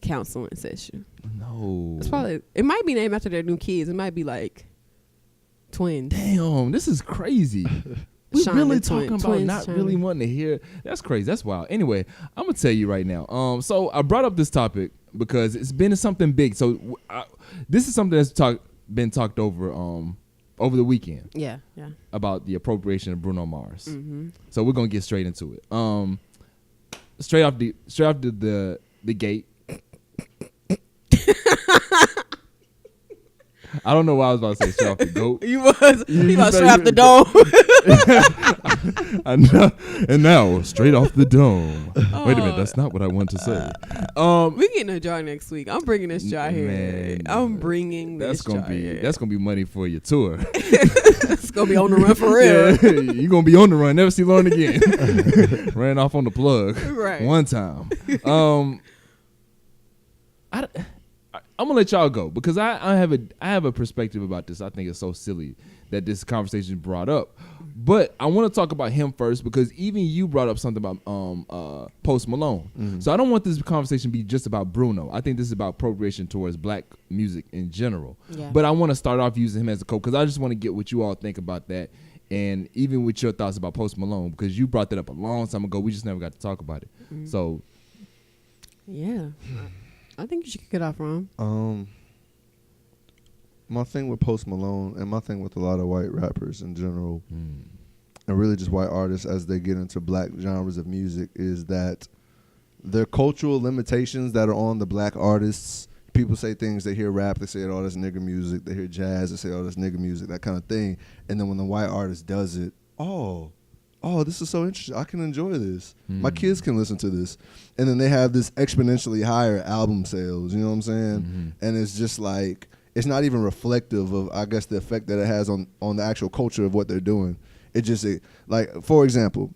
Counseling Session. No, It's probably. It might be named after their new kids. It might be like twins. Damn, this is crazy. We Shine really and talking about twins not shining. really wanting to hear. That's crazy. That's wild. Anyway, I'm gonna tell you right now. So I brought up this topic because it's been something big. So this is something that's been talked over the weekend. Yeah. About the appropriation of Bruno Mars. Mm-hmm. So we're gonna get straight into it. Straight off the gate. I don't know why I was about to say straight off the goat. You was. You was straight off the dome. I know. And now, straight off the dome. Wait a minute, that's not what I want to say. We getting a jar next week. I'm bringing this jar here. Man, I'm bringing that's this gonna jar be here. that's gonna be money for your tour. It's gonna be on the run for real. Yeah, you're gonna be on the run, never see Lauren again. Ran off on the plug Right. one time. I'm gonna let y'all go because I have a perspective about this. I think it's so silly that this conversation brought up, but I want to talk about him first because even you brought up something about Post Malone. Mm-hmm. So I don't want this conversation to be just about Bruno. I think this is about appropriation towards black music in general. Yeah. But I want to start off using him as a quote because I just want to get what you all think about that, and even with your thoughts about Post Malone because you brought that up a long time ago. We just never got to talk about it. Mm-hmm. So yeah. I think you should kick it off, Ron. My thing with Post Malone and my thing with a lot of white rappers in general, and really just white artists as they get into black genres of music, is that their cultural limitations that are on the black artists. People say things, they hear rap, they say, oh, that's nigga music. They hear jazz, they say, oh, that's nigga music, that kind of thing. And then when the white artist does it, oh, this is so interesting. I can enjoy this. My kids can listen to this. And then they have this exponentially higher album sales, you know what I'm saying? Mm-hmm. And it's just like, it's not even reflective of, I guess, the effect that it has on the actual culture of what they're doing. Like, for example,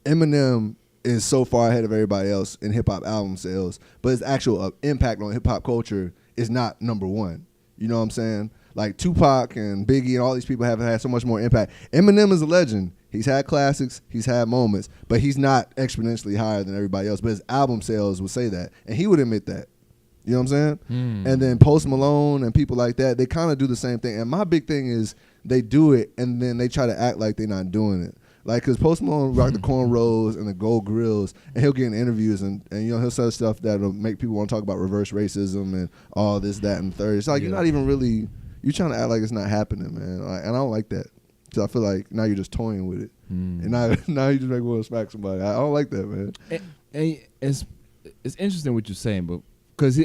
Eminem is so far ahead of everybody else in hip-hop album sales, but his actual impact on hip-hop culture is not number one. You know what I'm saying? Like, Tupac and Biggie and all these people have had so much more impact. Eminem is a legend. He's had classics, he's had moments, but he's not exponentially higher than everybody else. But his album sales would say that, and he would admit that. You know what I'm saying? And then Post Malone and people like that, they kind of do the same thing. And my big thing is they do it, and then they try to act like they're not doing it. Like, because Post Malone rock the cornrows and the gold grills, and he'll get in interviews, and you know, he'll say stuff that'll make people want to talk about reverse racism and all this, that, and third. It's like, you're not even really, you're trying to act like it's not happening, man. Like, and I don't like that. Because I feel like now you're just toying with it. And now you just make want to smack somebody. I don't like that, man. And it's interesting what you're saying, but because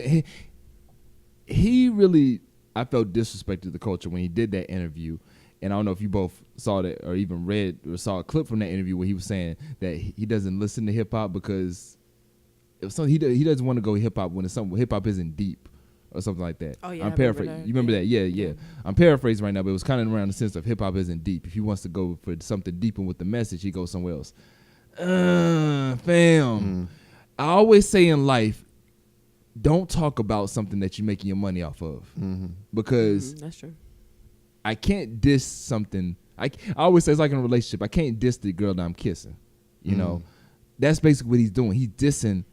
he really, I felt disrespected the culture when he did that interview. And I don't know if you both saw that or even read or saw a clip from that interview where he was saying that he doesn't listen to hip hop because he doesn't want to go hip hop when it's something hip hop isn't deep or something like that. Oh, yeah, I'm I remember paraphrasing. that. You remember that? Yeah. I'm paraphrasing right now, but it was kind of around the sense of hip hop isn't deep. If he wants to go for something deeper with the message, he goes somewhere else. Fam. I always say in life, don't talk about something that you're making your money off of. Because that's true. I can't diss something. I always say it's like in a relationship. I can't diss the girl that I'm kissing. You know, that's basically what he's doing. He's dissing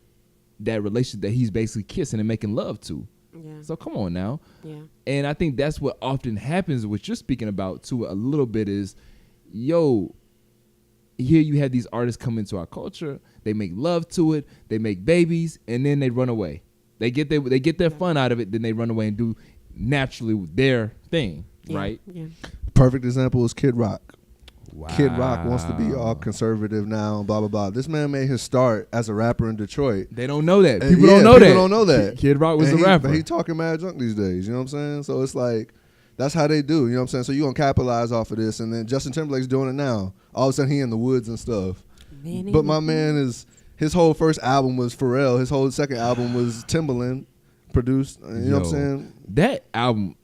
that relationship that he's basically kissing and making love to. Yeah. So come on now. Yeah. And I think that's what often happens, what you're speaking about too a little bit is, yo, here you have these artists come into our culture, they make love to it, they make babies, and then they run away. They get their fun out of it, then they run away and do naturally their thing, right? Yeah. Perfect example is Kid Rock. Wow. Kid Rock wants to be all conservative now, blah, blah, blah. This man made his start as a rapper in Detroit. They don't know that. And People don't know that. People don't know that. Kid Rock was a rapper. But he talking mad junk these days, you know what I'm saying? So it's like, that's how they do, you know what I'm saying? So you going to capitalize off of this, and then Justin Timberlake's doing it now. All of a sudden he in the woods and stuff. But my man his whole first album was Pharrell. His whole second album was Timbaland produced. You know what I'm saying? That album,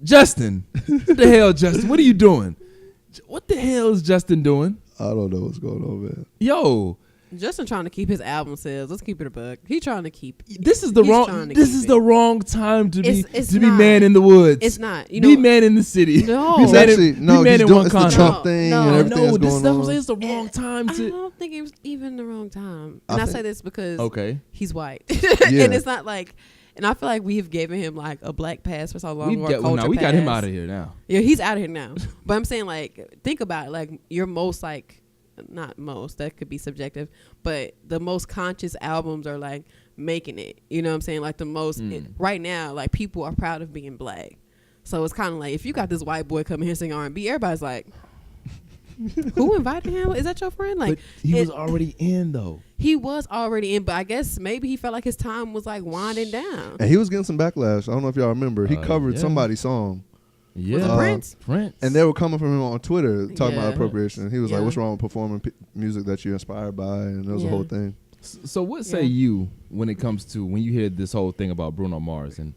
Justin, what the hell, Justin? What are you doing? What the hell is Justin doing? I don't know what's going on, man. Yo, Justin trying to keep his album sales. Let's keep it a buck. He trying to keep. This is the wrong time to be It's be not. man in the woods. It's not. You be know, man in the city. No. He's actually it's the Trump thing No, and everything that's this going on. it's the wrong time I to. don't think it was even the wrong time. And I say this because he's white, Yeah. and it's not like. And I feel like we've given him like a black pass for so long. We got him out of here now. Yeah, he's out of here now. But I'm saying, like, think about it. Like, your most, like, not most, that could be subjective, but the most conscious albums are, like, making it. You know what I'm saying? Like, the most, right now, like, people are proud of being black. So it's kind of like, if you got this white boy coming here singing R&B, everybody's like, who invited him? Is that your friend? Like, but he was already in, though. He was already in, but I guess maybe he felt like his time was, like, winding down. And he was getting some backlash. I don't know if y'all remember. He covered somebody's song. Yeah. Was it Prince. And they were coming from him on Twitter talking about Yeah. appropriation. He was Yeah. like, what's wrong with performing music that you're inspired by? And it was a whole thing. So what say you when it comes to when you hear this whole thing about Bruno Mars and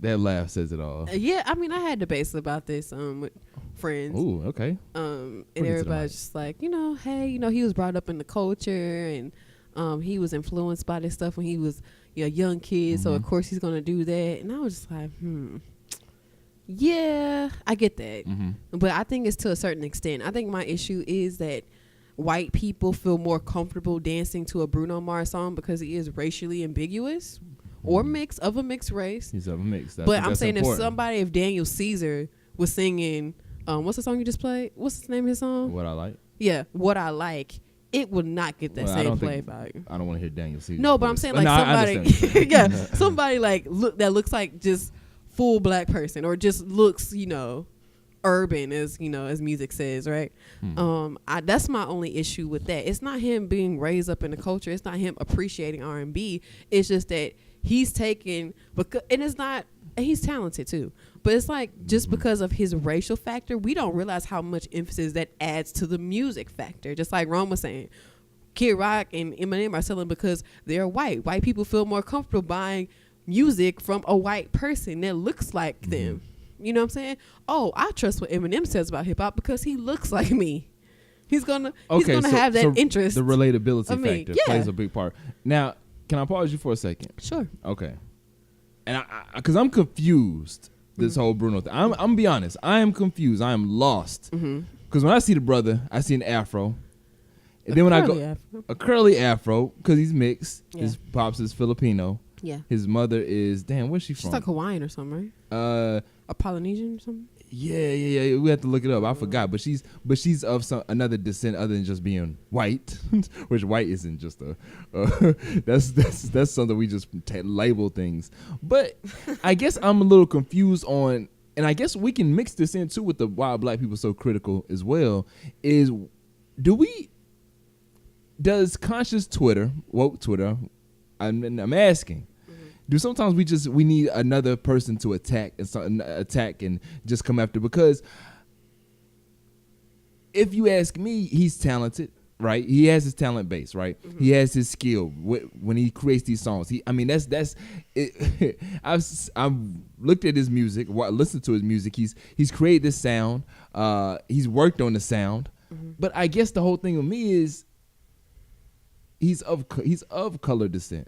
that laugh says it all. Yeah, I mean, I had debates about this with friends. Ooh, okay. And everybody's just like, you know, hey, you know, he was brought up in the culture, and he was influenced by this stuff when he was a young kid, so of course he's gonna do that. And I was just like, yeah, I get that, but I think it's to a certain extent. I think my issue is that white people feel more comfortable dancing to a Bruno Mars song because he is racially ambiguous. Or of a mixed race. He's of a mix. But I'm saying if Daniel Caesar was singing, what's the song you just played? What's the name of his song? What I Like. Yeah, What I Like. It would not get that same play value. I don't want to hear Daniel Caesar. No, but I'm saying like somebody, somebody like that looks like just full black person or just looks, you know, urban as music says, right? That's my only issue with that. It's not him being raised up in the culture. It's not him appreciating R&B. It's just that he's taken, and it's not, and he's talented too, but it's like just because of his racial factor, we don't realize how much emphasis that adds to the music factor. Just like Ron was saying, Kid Rock and Eminem are selling because they're white. White people feel more comfortable buying music from a white person that looks like them. You know what I'm saying? Oh, I trust what Eminem says about hip hop because he looks like me. He's gonna have that interest. The relatability factor yeah. plays a big part. Now, can I pause you for a second? Sure. Okay. And because I'm confused, this whole Bruno thing. I'm gonna be honest. I am confused. I am lost. Because when I see the brother, I see an afro. And then when I go a curly afro, because he's mixed. Yeah. His pops is Filipino. Yeah. His mother is where's she from? She's like Hawaiian or something, right? A Polynesian or something. Yeah. We have to look it up. I forgot, but she's of another descent other than just being white, which white isn't just that's something we just label things. But I guess I'm a little confused on, and I guess we can mix this in too with the why black people so critical as well. Does conscious Twitter, woke Twitter? I'm asking. Do sometimes we need another person to attack and just come after? Because if you ask me, he's talented, right? He has his talent base, right? Mm-hmm. He has his skill when he creates these songs. That's it. I've looked at his music, listened to his music. He's created this sound. He's worked on the sound. Mm-hmm. But I guess the whole thing with me is he's of color descent.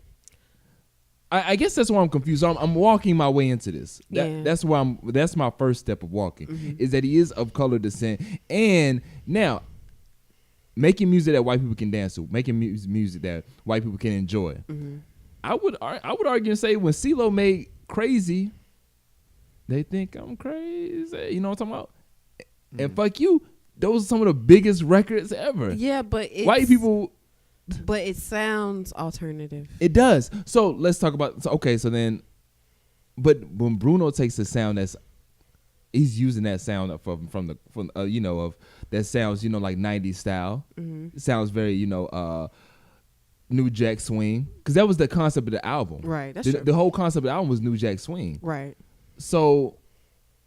I guess that's why I'm confused. I'm walking my way into this. That's my first step of walking, mm-hmm. is that he is of color descent. And now, making music that white people can dance to, making music that white people can enjoy. Mm-hmm. I would argue and say when CeeLo made Crazy, they think I'm crazy. You know what I'm talking about? Mm-hmm. And fuck you, those are some of the biggest records ever. Yeah, but white people. But it sounds alternative. It does. So let's talk about. So then, but when Bruno takes a sound he's using that sound from of that sounds like 90s style. Mm-hmm. It sounds very New Jack Swing, because that was the concept of the album. Right. That's true. The whole concept of the album was New Jack Swing. Right. So,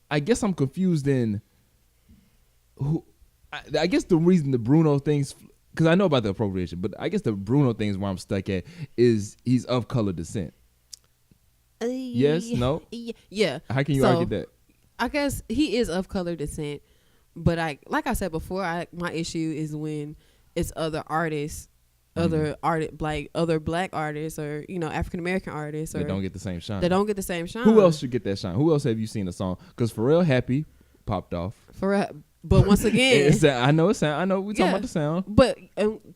I guess I'm confused in who. I guess the reason the Bruno things. Because I know about the appropriation, but I guess the Bruno thing is where I'm stuck at is he's of color descent. Yes? No? Yeah. How can you argue that? I guess he is of color descent, but like I said before, my issue is when it's other artists, mm-hmm. other black artists, or African American artists, or they don't get the same shine. Who else should get that shine? Who else have you seen a song? Because Pharrell Happy popped off. But once again, I know we're talking about the sound. But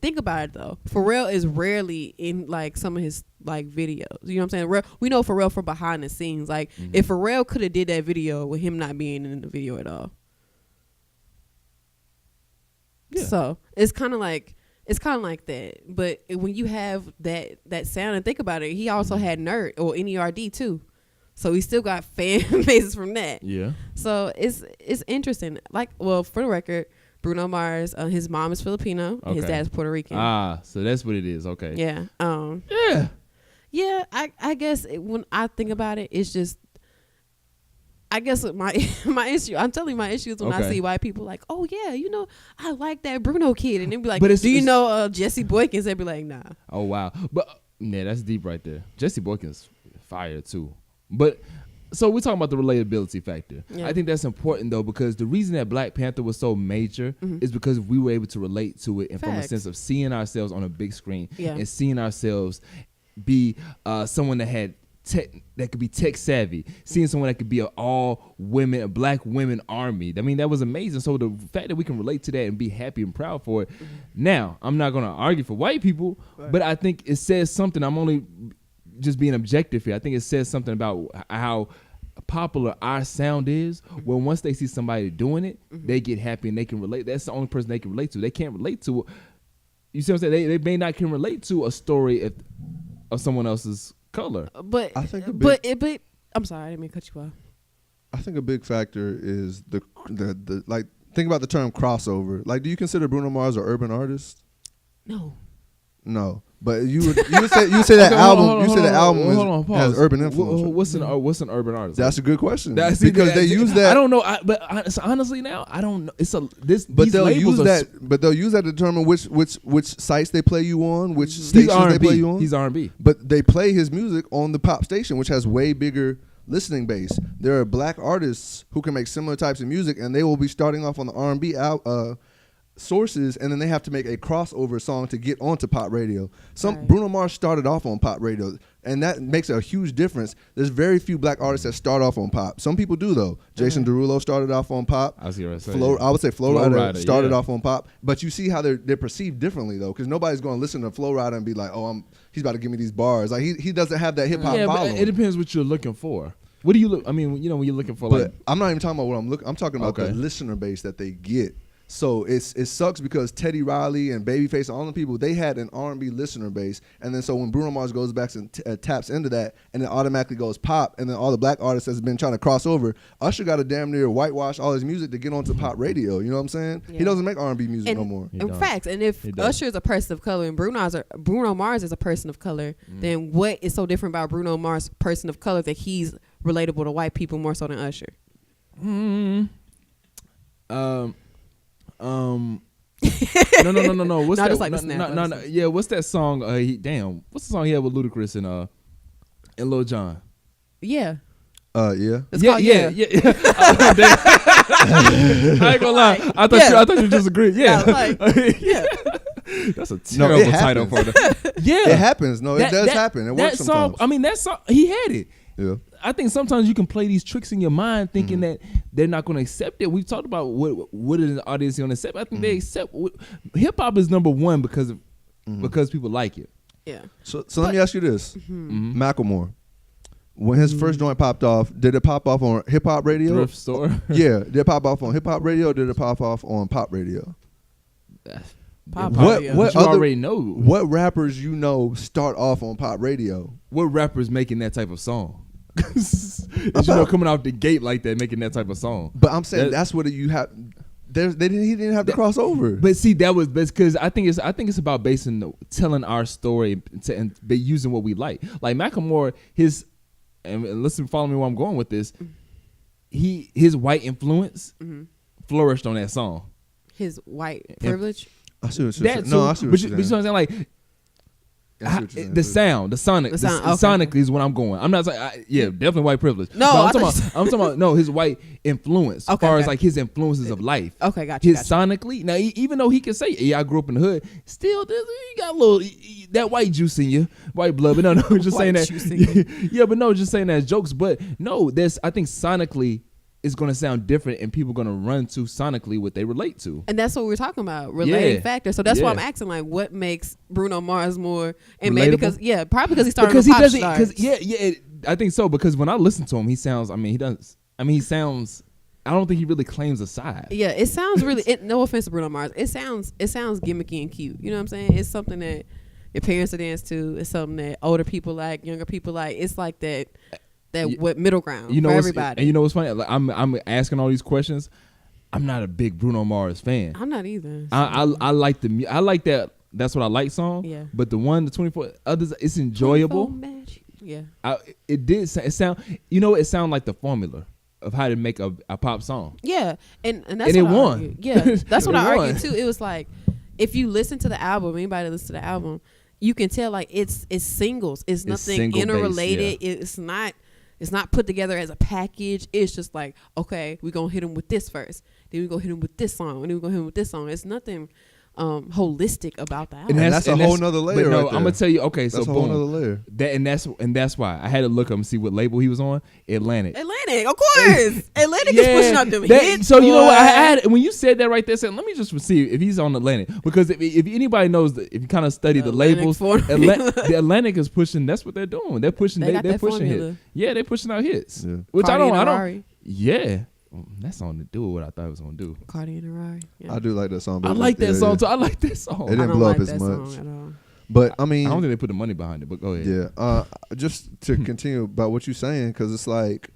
think about it though. Pharrell is rarely in like some of his like videos. You know what I'm saying? We know Pharrell from behind the scenes. Like mm-hmm. if Pharrell could have did that video with him not being in the video at all. Yeah. So it's kind of like that. But when you have that sound, and think about it, he also had Nerd or NERD too. So he still got fan bases from that. Yeah. So it's interesting. For the record, Bruno Mars, his mom is Filipino, and his dad's Puerto Rican. So that's what it is. Okay. Yeah. Yeah. Yeah. I guess when I think about it, it's just. I guess my issue. I'm telling you, my issue is when I see white people like, oh yeah, I like that Bruno kid, and they be like, do you know Jesse Boykins? They be like, nah. Oh wow, but yeah, that's deep right there. Jesse Boykins fire too. But so we're talking about the relatability factor. Yeah. I think that's important though, because the reason that Black Panther was so major mm-hmm. is because we were able to relate to it, and from a sense of seeing ourselves on a big screen and seeing ourselves be someone that had that could be tech savvy, seeing someone that could be a black women army. I mean, that was amazing. So the fact that we can relate to that and be happy and proud for it. Mm-hmm. Now, I'm not going to argue for white people, but I think it says something. I'm only just being objective here. I think it says something about how popular our sound is, where once they see somebody doing it, mm-hmm. they get happy and they can relate. That's the only person they can relate to. They can't relate to, you see what I'm saying? They may not can relate to a story of someone else's color. But I think I'm sorry, I didn't mean to cut you off. I think a big factor is the like, think about the term crossover. Like, do you consider Bruno Mars an urban artist? No. But you would say that album has urban influence. What's an urban artist? That's a good question. Because they use that. I don't know. But honestly, now I don't know. But they'll use that. But they'll use that to determine which sites they play you on, which stations they play you on. He's R&B. But they play his music on the pop station, which has way bigger listening base. There are black artists who can make similar types of music, and they will be starting off on the R&B sources, and then they have to make a crossover song to get onto pop radio. Bruno Mars started off on pop radio, and that makes a huge difference. There's very few black artists that start off on pop. Some people do though. Jason Derulo started off on pop. I would say Flo Rida started off on pop, but you see how they're perceived differently though, because nobody's going to listen to Flo Rida and be like, oh, he's about to give me these bars. Like he doesn't have that hip hop following. But it depends what you're looking for. What do you look? I mean, when you're looking for, but I'm not even talking about what I'm looking. I'm talking about the listener base that they get. So it sucks because Teddy Riley and Babyface, all the people, they had an R&B listener base, and then so when Bruno Mars goes back and taps into that, and it automatically goes pop, and then all the black artists that's been trying to cross over, Usher got to damn near whitewash all his music to get onto pop radio. You know what I'm saying? Yeah. He doesn't make R&B music no more. In fact, and if Usher is a person of color and Bruno Mars is a person of color, then what is so different about Bruno Mars, person of color, that he's relatable to white people more so than Usher? No. What's Not that? just like the snap. No. Yeah, what's that song? What's the song he had with Ludacris and Lil Jon? Yeah. Yeah. It's called yeah. I ain't gonna lie. I thought you disagreed. Yeah. Yeah. That's a terrible title for the. Yeah, it happens. No, it does happen. It works sometimes. That song, he had it. Yeah. I think sometimes you can play these tricks in your mind thinking that they're not going to accept it. We've talked about what is the audience going to accept. I think they accept. Hip hop is number one because people like it. Yeah. So let me ask you this: Macklemore, when his first joint popped off, did it pop off on hip hop radio? Thrift store. Yeah, did it pop off on hip hop radio? Or did it pop off on pop radio? Pop What radio. What you other, already know? What rappers start off on pop radio? What rappers making that type of song? Coming off the gate like that, making that type of song. But I'm saying that's what you have. He didn't have to cross over. But see, that was because I think it's about telling our story and using what we like. Like Macklemore, and listen, follow me where I'm going with this. His white influence flourished on that song. His white privilege. I see what you're saying. No, I see what you're saying. But you know what I'm saying? Like the sonically is what I'm going. I'm not saying, definitely white privilege. No, I'm talking about his white influence as far as like his influences of life. Okay, got you. Sonically. Now, even though he can say, "Yeah, I grew up in the hood," still, you got a little that white juice in you, white blood. But no, just saying that. Yeah, but no, just saying that as jokes. But no, I think sonically, it's going to sound different and people are going to run to sonically what they relate to. And that's what we're talking about, relating factor. So that's why I'm asking, like, what makes Bruno Mars more, and maybe because, probably because he started on pop stars. I think so, because when I listen to him, he sounds, I don't think he really claims a side. Yeah, it sounds really, no offense to Bruno Mars, it sounds gimmicky and cute. You know what I'm saying? It's something that your parents will dance to. It's something that older people like, younger people like. It's like that what middle ground for everybody. And you know what's funny? Like, I'm asking all these questions. I'm not a big Bruno Mars fan. I'm not either. I like I like that. That's what I like song. Yeah. But the 24 others, it's enjoyable. Yeah. It sound. It sound like the formula of how to make a pop song. Yeah, and that's and what it I won. Argued. Yeah, that's what I argued too. It was like, if you listen to the album, anybody listen to the album, you can tell like it's singles. It's nothing interrelated. It's not put together as a package. It's just like, okay, we're going to hit him with this first. Then we're going to hit him with this song. And then we're going to hit him with this song. It's nothing holistic about the album. And that's a whole nother layer. No, right there. I'm gonna tell you. Okay, that's so a whole nother layer. That's why I had to look up and see what label he was on. Atlantic, of course. Atlantic is pushing out them hits. So you know what? I had when you said that right there. Said, let me just see if he's on Atlantic, because if anybody knows that, if you kind of study the labels, the Atlantic is pushing. That's what they're doing. They're pushing. They're pushing hits. Yeah, they're pushing out hits. Yeah. Which Cardi I don't. Yeah. That song to do what I thought it was gonna do. Cardi and Ferrari. Yeah. I do like that song. I like that song too. I like that song. It didn't blow up as much. But I mean, I don't think they put the money behind it. But go ahead. Yeah. Just to continue about what you're saying, because it's like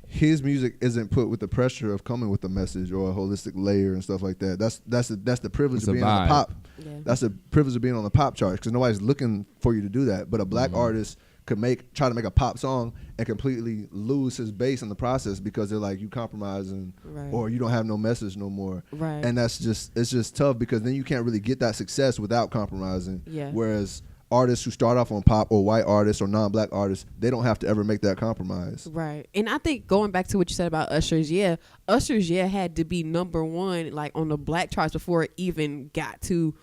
his music isn't put with the pressure of coming with a message or a holistic layer and stuff like that. That's the privilege of being on the pop. Yeah. That's the privilege of being on the pop chart, because nobody's looking for you to do that. But a black artist could try to make a pop song and completely lose his base in the process, because they're like, you compromising or you don't have no message no more. Right. And it's just tough, because then you can't really get that success without compromising. Yeah. Whereas artists who start off on pop, or white artists or non-black artists, they don't have to ever make that compromise. Right. And I think going back to what you said about Usher's had to be number one like on the black charts before it even got to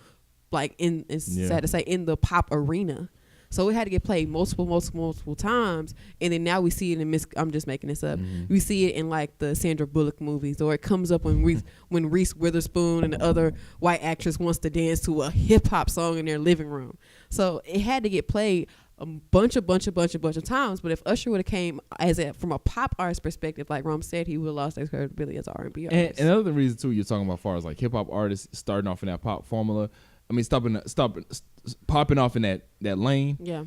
like sad to say, in the pop arena. So it had to get played multiple times, and then now we see it in I'm just making this up. We see it in like the Sandra Bullock movies, or it comes up when Reese Witherspoon and the other white actress wants to dance to a hip hop song in their living room. So it had to get played a bunch of times. But if Usher would have came from a pop artist perspective, like Rom said, he would have lost his credibility as R&B artist. And another reason too, you're talking about, far as like hip hop artists starting off in that pop formula. I mean, popping off in that lane. Yeah.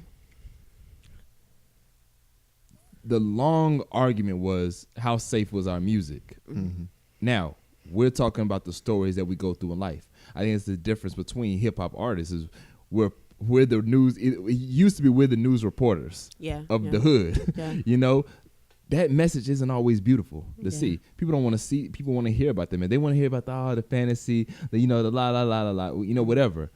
The long argument was, how safe was our music? Mm-hmm. Now, we're talking about the stories that we go through in life. I think it's the difference between hip hop artists is we're the news. It used to be we're the news reporters of the hood. Yeah. You know, that message isn't always beautiful to see. People don't want to see. People want to hear about them, and they want to hear about the fantasy, the the la la la la la, whatever.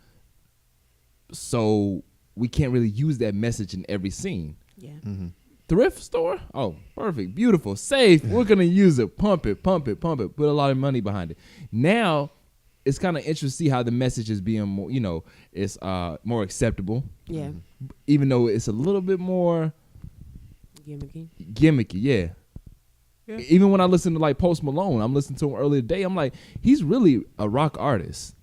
So we can't really use that message in every scene. Yeah. Mm-hmm. Thrift store? Oh, perfect, beautiful, safe. We're gonna use it. Pump it. Put a lot of money behind it. Now, it's kind of interesting to see how the message is being more, it's more acceptable. Yeah. Even though it's a little bit more gimmicky. Yeah. Even when I listen to like Post Malone, I'm listening to him earlier today. I'm like, he's really a rock artist.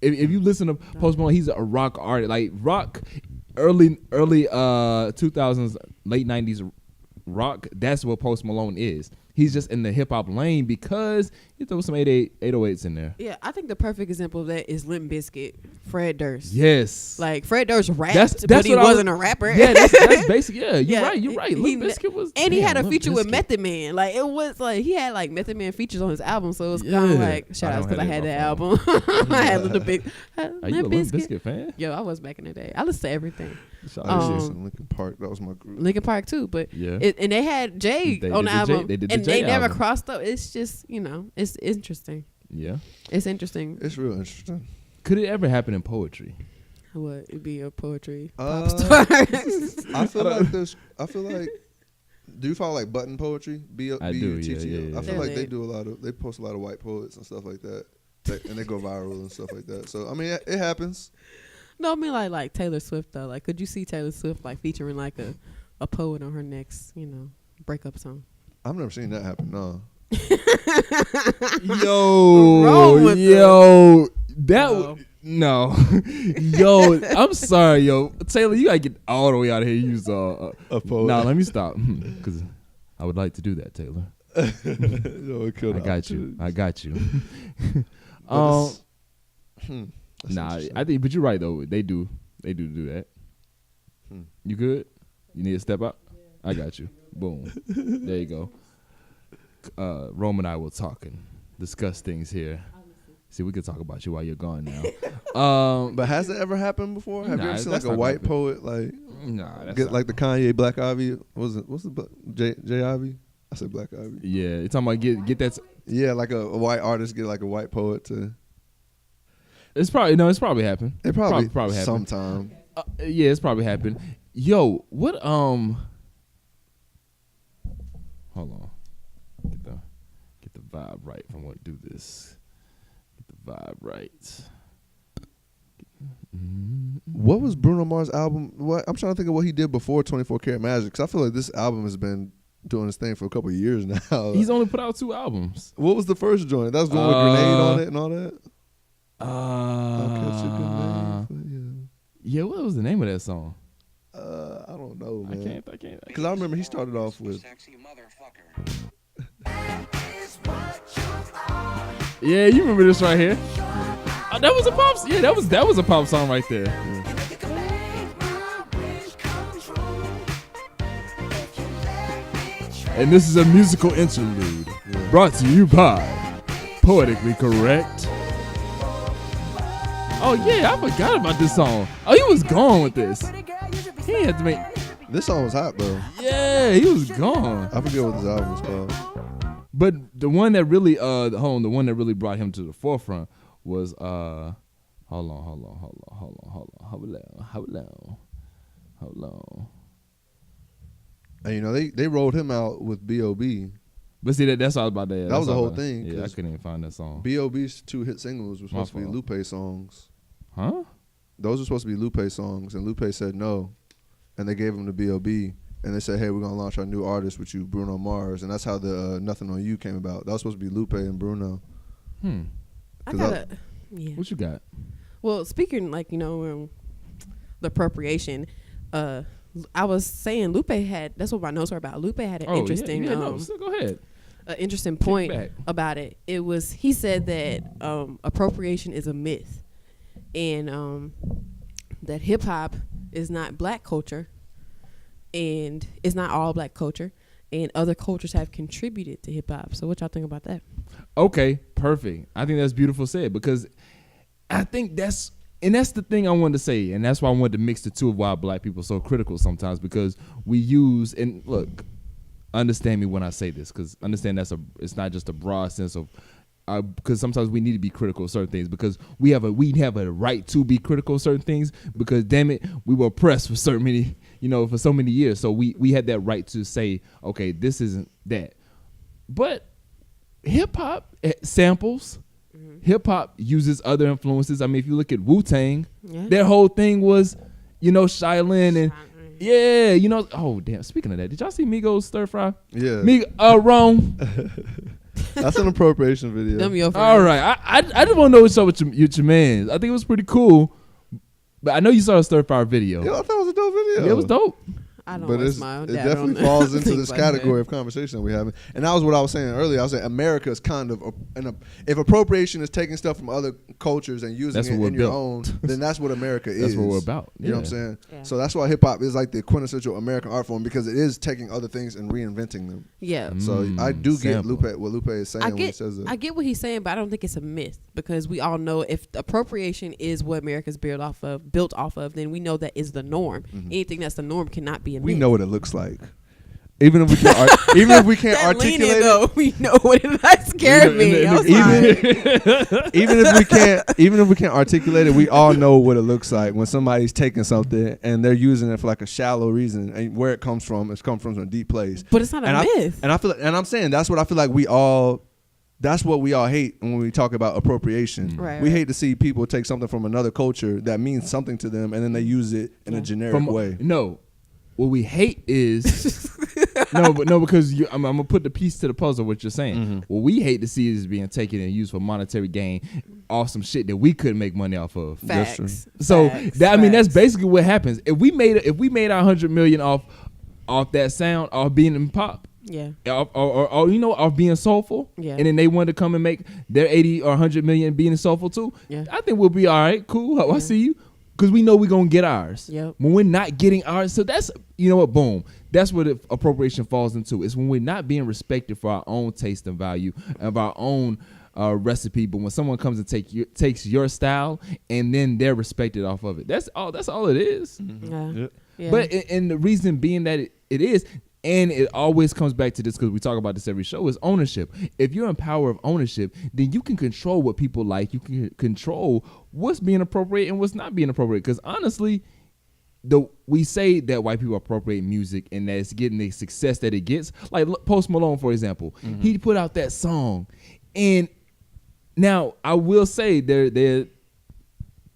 If you listen to Post Malone, he's a rock artist. Like rock, early 2000s, late 90s rock. That's what Post Malone is. He's just in the hip hop lane because he throws some 808s in there. Yeah, I think the perfect example of that is Limp Bizkit, Fred Durst. Yes. Like Fred Durst rapped, but he wasn't a rapper. Yeah, that's basic. Yeah, you're right. Limp Bizkit was. And he had a feature with Method Man. Like it was like he had like Method Man features on his album, so it was kind of like shout outs because I had that album. I had Little Big. Are you a Limp Bizkit fan? Yo, I was back in the day. I listened to everything. Linkin Park, that was my group. Linkin Park too, but and they had Jay on the album, they never crossed up. It's just it's interesting. Yeah, it's interesting. It's real interesting. Could it ever happen in poetry? What it'd be a poetry pop star? I feel like this. I feel like. Do you follow like button poetry? I do. Yeah. I feel like they do a lot of. They post a lot of white poets and stuff like that, and they go viral and stuff like that. So I mean, it happens. No, I mean like Taylor Swift though. Like, could you see Taylor Swift like featuring like a poet on her next, breakup song? I've never seen that happen. No. No. Yo, I'm sorry, yo. Taylor, you gotta get all the way out of here. Use a poet. Nah, let me stop because I would like to do that, Taylor. I got you. Nah, I think, but you're right though. They do that. You good? You need to step up. I got you. Boom. There you go. Rome and I will talk and discuss things here. See, we could talk about you while you're gone now. But has it ever happened before? Have you ever seen like a white poet like? Nah, get like the Kanye Black Ivy. What's the J Ivy? I said Black Ivy. Yeah, you're talking about get that. Yeah, like a white artist get like a white poet to. It's probably happened. It probably happened sometime. Yeah, it's probably happened. Yo, what hold on. Get the vibe right from what do this. Get the vibe right. What was Bruno Mars' album? What I'm trying to think of what he did before 24 Karat Magic, because I feel like this album has been doing his thing for a couple of years now. He's only put out 2 albums. What was the first joint? That was the one with Grenade on it and all that. Yeah, what was the name of that song? I don't know, man. I can't. Because I remember he started off with. Yeah, you remember this right here? That was a pop. Yeah, that was a pop song right there. And this is a musical interlude brought to you by Poetically Correct. Oh yeah, I forgot about this song. Oh, he was gone with this. He had to make. This song was hot though. Yeah, he was gone. I forget what this album was called. But the one that really the one that really brought him to the forefront was hold on. And they rolled him out with B.O.B. But see that's all about that. That was the whole thing. Yeah, I couldn't even find that song. B.O.B.'s 2 hit singles were supposed to be Lupe songs. Huh? Those were supposed to be Lupe songs, and Lupe said no, and they gave him the B.O.B. And they said, hey, we're gonna launch our new artist with you, Bruno Mars, and that's how the Nothing on You came about. That was supposed to be Lupe and Bruno. Yeah. What you got? Well, speaking the appropriation, I was saying Lupe had. That's what my notes were about. Lupe had an interesting. Go ahead. An interesting point about it. It was he said that appropriation is a myth, and that hip hop is not black culture, and it's not all black culture, and other cultures have contributed to hip hop. So what y'all think about that? Okay, perfect. I think that's beautiful said, because I think that's the thing I wanted to say, and that's why I wanted to mix the two of why black people are so critical sometimes, because we use, and look, understand me when I say this, because understand it's not just a broad sense of, because sometimes we need to be critical of certain things, because we have a right to be critical of certain things, because damn it, we were oppressed for so many years. So we had that right to say, okay, this isn't that. But hip hop samples, hip hop uses other influences. I mean, if you look at Wu-Tang, their whole thing was, Shaolin and oh damn. Speaking of that, did y'all see Migos stir fry? Yeah. Wrong. That's an appropriation video. All right, I just want to know what's up with your man. I think it was pretty cool, but I know you saw a stir fry video. Yeah, I thought it was a dope video. It was dope. I don't but it definitely falls into this category of conversation that we're having. And that was what I was saying earlier. I was saying America is kind of if appropriation is taking stuff from other cultures and using it in your own, then that's what America is. That's what we're about. You know what I'm saying? Yeah. So that's why hip hop is like the quintessential American art form, because it is taking other things and reinventing them. Yeah. So I do get what Lupe is saying when he says that. I get what he's saying, but I don't think it's a myth, because we all know if appropriation is what America's built off of, then we know that is the norm. Anything that's the norm cannot be a myth. We know what it looks like. Even if we can't articulate it, we know what it that scared me. Even if we can't articulate it, we all know what it looks like when somebody's taking something and they're using it for like a shallow reason, and where it comes from a deep place. But it's not a myth. And I feel, and I'm saying that's what I feel like that's what we all hate when we talk about appropriation. We hate to see people take something from another culture that means something to them, and then they use it in a generic way. No. What we hate is because I'm gonna put the piece to the puzzle. What you're saying, what we hate to see is being taken and used for monetary gain, off some shit that we couldn't make money off of. Facts. So I mean, that's basically what happens. If we made our $100 million off that sound, off being in pop, or off being soulful, and then they wanted to come and make their 80 or 100 million being soulful too, I think we'll be all right. Cool. I see you. Because we know we're going to get ours. When we're not getting ours. So that's, boom. That's what appropriation falls into. It's when we're not being respected for our own taste and value of our own recipe. But when someone comes and takes your style and then they're respected off of it. That's all it is. But and the reason being that it is, and it always comes back to this, because we talk about this every show, is ownership. If you're in power of ownership, then you can control what people like. You can control what's being appropriate and what's not being appropriate. Because honestly, we say that white people appropriate music and that it's getting the success that it gets. Like Post Malone, for example. He put out that song. And now I will say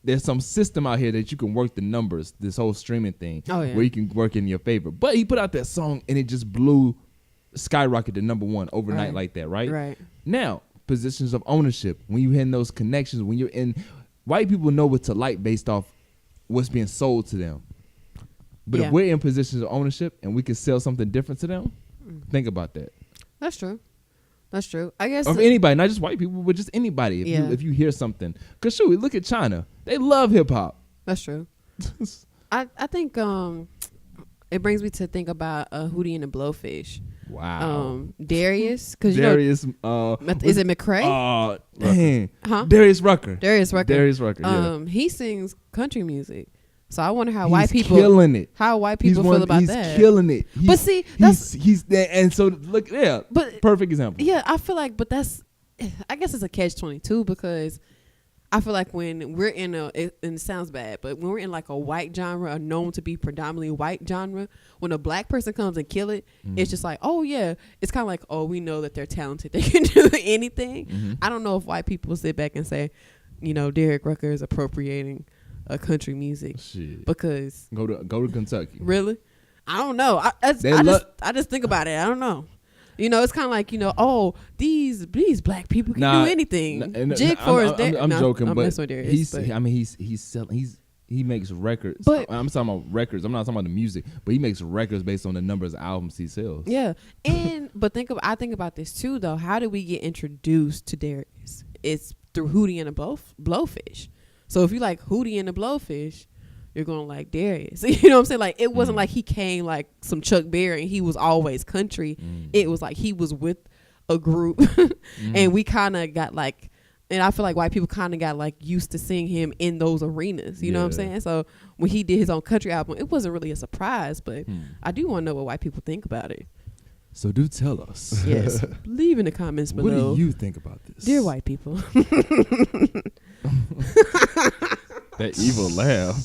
there's some system out here that you can work the numbers, this whole streaming thing, where you can work in your favor. But he put out that song and it just skyrocketed to number one overnight like that, right? Right. Now, positions of ownership, when you're in those connections, when you're in, white people know what to like based off what's being sold to them. But if we're in positions of ownership and we can sell something different to them, think about that. That's true. That's true. I guess of anybody, not just white people, but just anybody. If you hear something, because sure, we look at China, they love hip hop. That's true. I think it brings me to think about Hootie and the Blowfish. Wow. Darius, because Darius. is it McCrae? Dang. Huh? Darius Rucker. Darius Rucker. Yeah. He sings country music. So I wonder how he's white people killing it. How white people feel about that. He's killing it. But see, he's there, and so look, but perfect example. Yeah, I feel like, but I guess it's a catch-22, because I feel like when we're in and it sounds bad, but when we're in like a white genre, a known to be predominantly white genre, when a black person comes and kill it, it's just like, oh yeah, it's kind of like, oh, we know that they're talented, they can do anything. I don't know if white people sit back and say, Derek Rucker is appropriating a country music. Shit. Because go to Kentucky. Really? I don't know. I just think about it. I don't know. It's kind of like, these black people can do anything. Jig for his dad. I'm joking, but he's selling. He makes records. But I'm talking about records. I'm not talking about the music, but he makes records based on the numbers of albums he sells. Yeah, but I think about this too, though. How did we get introduced to Darius? It's through Hootie and the Blowfish. So if you like Hootie and the Blowfish, you're going to like Darius. You know what I'm saying? Like, it wasn't like he came like some Chuck Berry and he was always country. It was like he was with a group and we kind of got like, and I feel like white people kind of got like used to seeing him in those arenas. You know what I'm saying? So when he did his own country album, it wasn't really a surprise, but I do want to know what white people think about it. So do tell us. Yes. Leave in the comments What below. do you think about this? Dear white people. That evil laugh.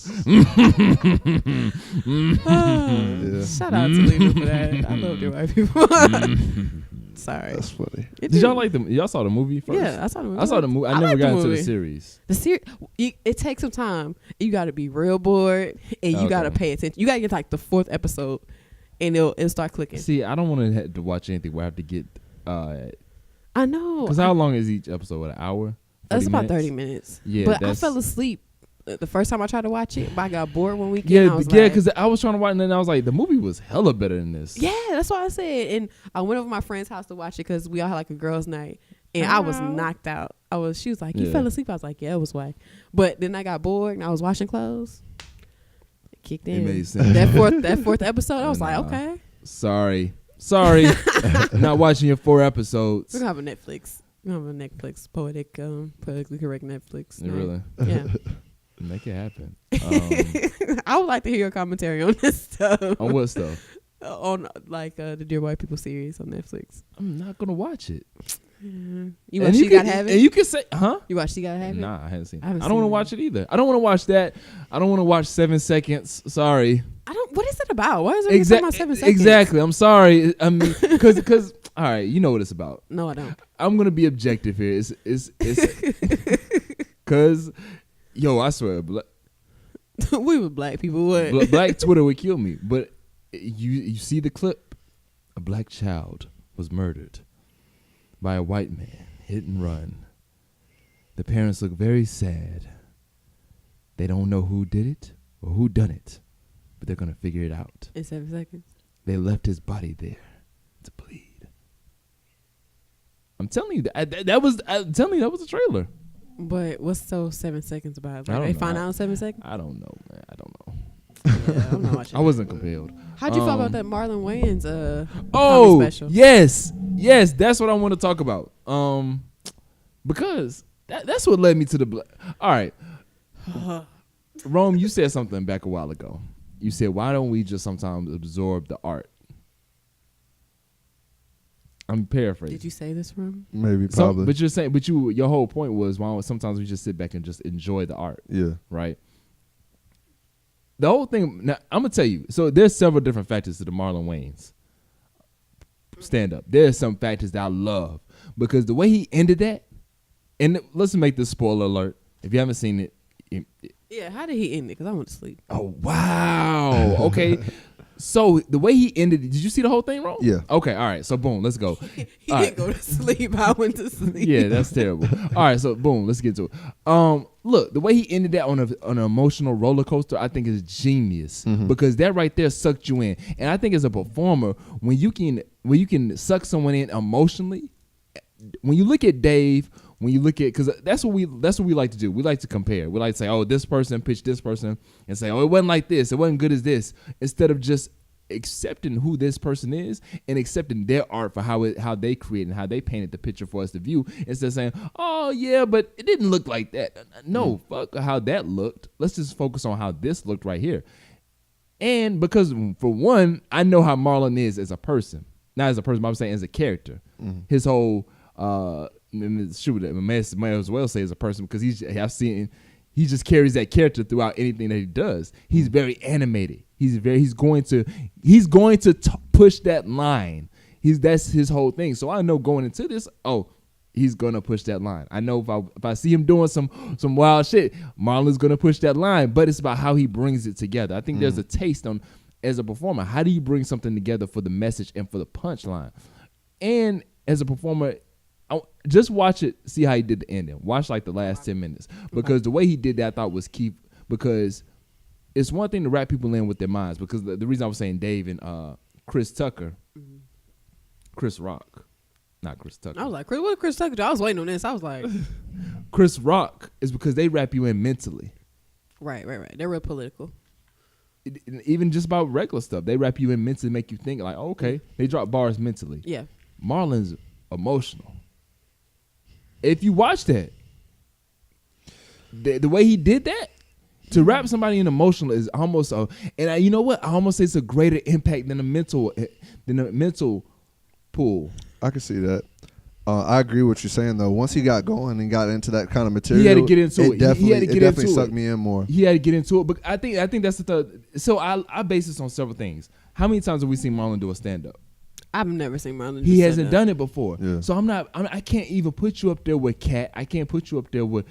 Shout out to Lena for that. I love dear white people. Sorry. That's funny. Did y'all like them? Y'all saw the movie first? Yeah, I saw the movie. I saw the movie. I never like got the into the movie. series. The series, it takes some time. You got to be real bored, and you got to pay attention. You got to get like the 4th episode, and it'll start clicking. See, I don't want to have to watch anything where I have to get. I know. Because how long is each episode? What, an hour? It's about 30 minutes. Yeah, but I fell asleep the first time I tried to watch it. But I got bored one weekend. Yeah, yeah, because I was trying to watch, and then I was like, the movie was hella better than this. Yeah, that's what I said. And I went over to my friend's house to watch it because we all had like a girls' night, and I was knocked out. She was like, "You fell asleep." I was like, "Yeah, it was whack." But then I got bored, and I was washing clothes. It kicked in. It made sense. That fourth episode, I was like, okay. Sorry. Not watching your 4 episodes. We're gonna have a Netflix. We're gonna have a Netflix poetically correct Netflix. Really? Yeah. Make it happen. I would like to hear your commentary on this stuff. On what stuff? On like the Dear White People series on Netflix. I'm not gonna watch it. You watch She Gotta Have It? And you can say, huh? You watch She Gotta Have It? Nah, I haven't seen it. I don't want to watch it either. I don't want to watch that. I don't want to watch 7 seconds. Sorry. What is it about? Why is it talking about 7 seconds? Exactly. I'm sorry. I mean, because all right, you know what it's about. No, I don't. I'm gonna be objective here. It's because, yo, I swear, we were black people. What? Black Twitter would kill me. But you see the clip. A black child was murdered by a white man, hit and run. The parents look very sad. They don't know who did it or who done it, but they're gonna figure it out. In 7 seconds. They left his body there to bleed. I'm telling you that was a trailer. But what's so 7 seconds about? I Like don't they know. find out in 7 seconds? I don't know, man. I don't know. Yeah, I'm not watching. I wasn't compelled. How'd you feel about that Marlon Wayans Oh, comedy special? yes, that's what I want to talk about. Because that's what led me to the all right. Rome, you said something back a while ago. You said, why don't we just sometimes absorb the art? I'm paraphrasing. Did you say this, Rome? Maybe, probably. But you're saying, your whole point was, why don't sometimes we just sit back and just enjoy the art? Yeah. Right. The whole thing. Now I'm gonna tell you. So there's several different factors to the Marlon Wayans stand up. There's some factors that I love because the way he ended that, and let's make this spoiler alert. If you haven't seen it, Yeah, how did he end it? Because I went to sleep. oh wow. Okay. So the way he ended it, did you see the whole thing, wrong? Yeah. Okay. All right. So boom, let's go. He All didn't go to sleep. I went to sleep. Yeah, that's terrible. All right, so boom, let's get to it. Look, the way he ended that on an emotional roller coaster, I think is genius because that right there sucked you in. And I think as a performer, when you can suck someone in emotionally, when you look at Dave, when you look at, because that's what we like to do. We like to compare. We like to say, oh, this person pitched this person, and say, oh, it wasn't like this. It wasn't good as this. Instead of just accepting who this person is and accepting their art for how they create and how they painted the picture for us to view, instead of saying, oh yeah, but it didn't look like that. No, fuck how that looked. Let's just focus on how this looked right here. And because for one, I know how Marlon is as a person, not as a person, but I'm saying as a character. His whole shoot, I may as well say as a person, because he just carries that character throughout anything that he does. He's very animated. He's going to push that line. That's his whole thing. So I know going into this, he's gonna push that line. I know if I see him doing some wild shit, Marlon's gonna push that line. But it's about how he brings it together. I think there's a taste on, as a performer, how do you bring something together for the message and for the punchline? And as a performer, just watch it, see how he did the ending. Watch like the last 10 minutes. Because the way he did that I thought was key, because it's one thing to wrap people in with their minds, because the reason I was saying Dave and Chris Tucker, Chris Rock, not Chris Tucker. I was like, what Chris Tucker do? I was waiting on this. I was like, Chris Rock is because they wrap you in mentally. Right. They're real political. Even just about regular stuff, they wrap you in mentally, make you think like, okay, they drop bars mentally. Yeah. Marlon's emotional. If you watch that, the way he did that, to wrap somebody in emotional is almost you know what? I almost say it's a greater impact than the mental pull. I can see that. I agree with what you're saying though. Once he got going and got into that kind of material, he had to get into it. Definitely, he had to get it definitely into sucked me in more. He had to get into it, but I think that's the third. So I base this on several things. How many times have we seen Marlon do a stand up? I've never seen Marlon. He hasn't done it before. Yeah. So I can't even put you up there with Kat. I can't put you up there with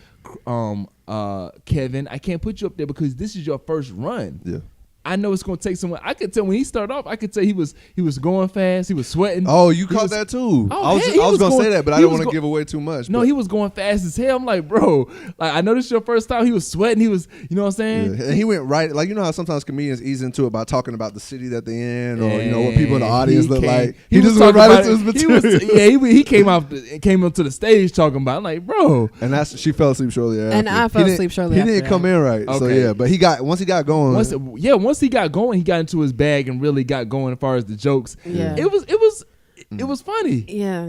Kevin. I can't put you up there because this is your first run. Yeah. I know it's gonna take someone. I could tell when he started off. I could tell he was going fast. He was sweating. Oh, you caught that too. Oh, I was gonna say that, but I didn't want to give away too much. No, he was going fast as hell. I'm like, bro, like I know this is your first time. He was sweating. He was, you know what I'm saying? Yeah. And he went right, like you know how sometimes comedians ease into it by talking about the city that they're in, or you know what people in the audience look like. He just went right into his material. He came up to the stage talking about. I'm like, bro, and she fell asleep shortly after. And I fell asleep shortly after. He didn't come in right. Okay. So yeah, but once he got going. Once he got going, he got into his bag and really got going as far as the jokes. Yeah. It was funny. Yeah.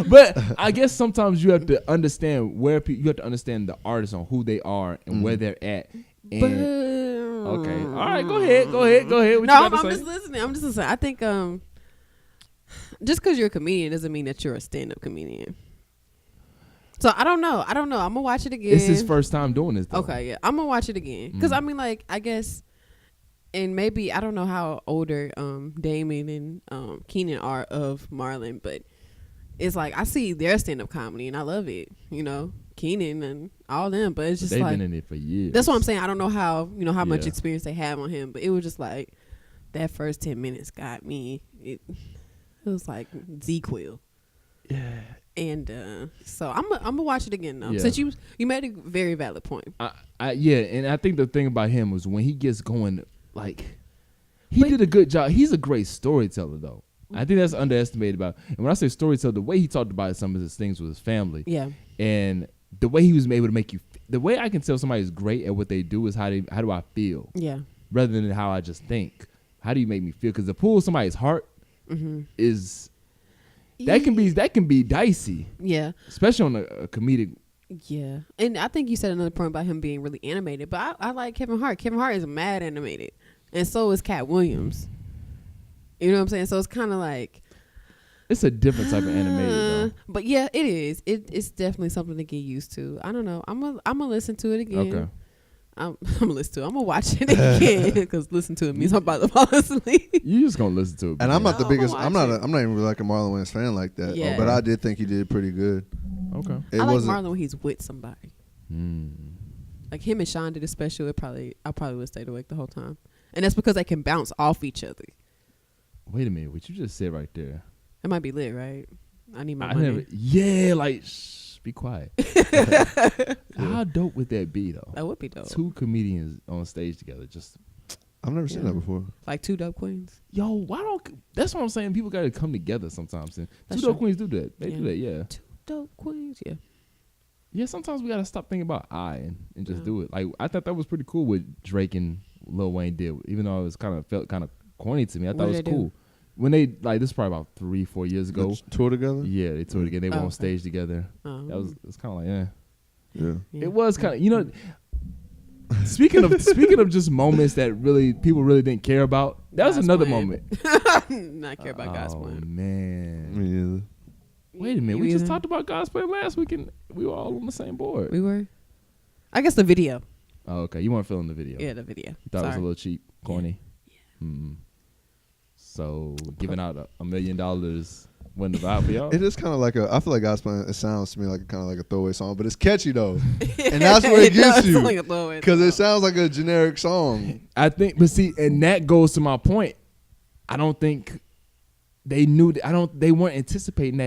But I guess sometimes you have to understand you have to understand the artist on who they are and where they're at. And okay. All right, go ahead. What I'm just listening. I think just because you're a comedian doesn't mean that you're a stand-up comedian. So I don't know. I'm gonna watch it again. It's his first time doing this though. Okay, yeah. I'm gonna watch it again. Because I mean, like, I guess, and maybe, I don't know how older Damon and Keenan are of Marlon, but it's like, I see their stand-up comedy and I love it. You know, Keenan and all them, but it's just they've like, been in it for years. that's what I'm saying. I don't know how much experience they have on him, but it was just like, that first 10 minutes got me. It was like Z-Quill. Yeah. And so I'm gonna watch it again though. Yeah. Since you made a very valid point. And I think the thing about him was when he gets going, like he did a good job. He's a great storyteller though. I think that's underestimated about. And when I say storyteller, the way he talked about some of his things with his family, yeah, and the way he was able to make you. The way I can tell somebody's great at what they do is how do I feel, yeah, rather than how I just think. How do you make me feel? Because to pull somebody's heart is. That can be dicey. Yeah. Especially on a comedic. Yeah. And I think you said another point about him being really animated, but I like Kevin Hart. Kevin Hart is mad animated. And so is Cat Williams. You know what I'm saying? So it's kind of like. It's a different type of animated though. But yeah, it is. It's definitely something to get used to. I don't know. I'm gonna listen to it again. Okay. I'm gonna listen to it. I'm gonna watch it again because listen to it means I'm about to fall asleep. You just gonna listen to it. And I'm not the biggest. I'm not even really like a Marlon Wayans fan like that. Yeah. But I did think he did pretty good. Okay. I like Marlon when he's with somebody. Like him and Sean did a special. I probably would have stayed awake the whole time, and that's because they can bounce off each other. Wait a minute, what you just said right there? It might be lit, right? I need my money. Be quiet. How dope would that be though? That would be dope. Two comedians on stage together, just. I've never seen that before. Like two dope queens. Yo, why don't? That's what I'm saying. People got to come together sometimes. And That's two dope true. queens do that. They do that. Yeah. Two dope queens. Yeah. Yeah. Sometimes we got to stop thinking about and just do it. Like I thought that was pretty cool what Drake and Lil Wayne did. Even though it was felt kind of corny to me, I thought it was cool. When they this is probably about 3-4 years ago. Tour together? Yeah, they toured together. They were on stage together. Oh. It's kind of like Yeah. It was kind of Speaking of just moments that people really didn't care about, that was another moment. Not care about God's plan. Oh man. Me either. Wait a minute. We just talked about God's plan last week and we were all on the same board. We were. I guess the video. Oh, okay. You weren't feeling the video. Yeah, the video. You thought it was a little cheap, corny. Yeah. So giving out $1 million wasn't the vibe for y'all? It is kind of like I feel like God's Plan, it sounds to me like kind of like a throwaway song, but it's catchy though. And that's where it gets you. Because it sounds like a generic song. I think, but see, and that goes to my point. I don't think they knew, they weren't anticipating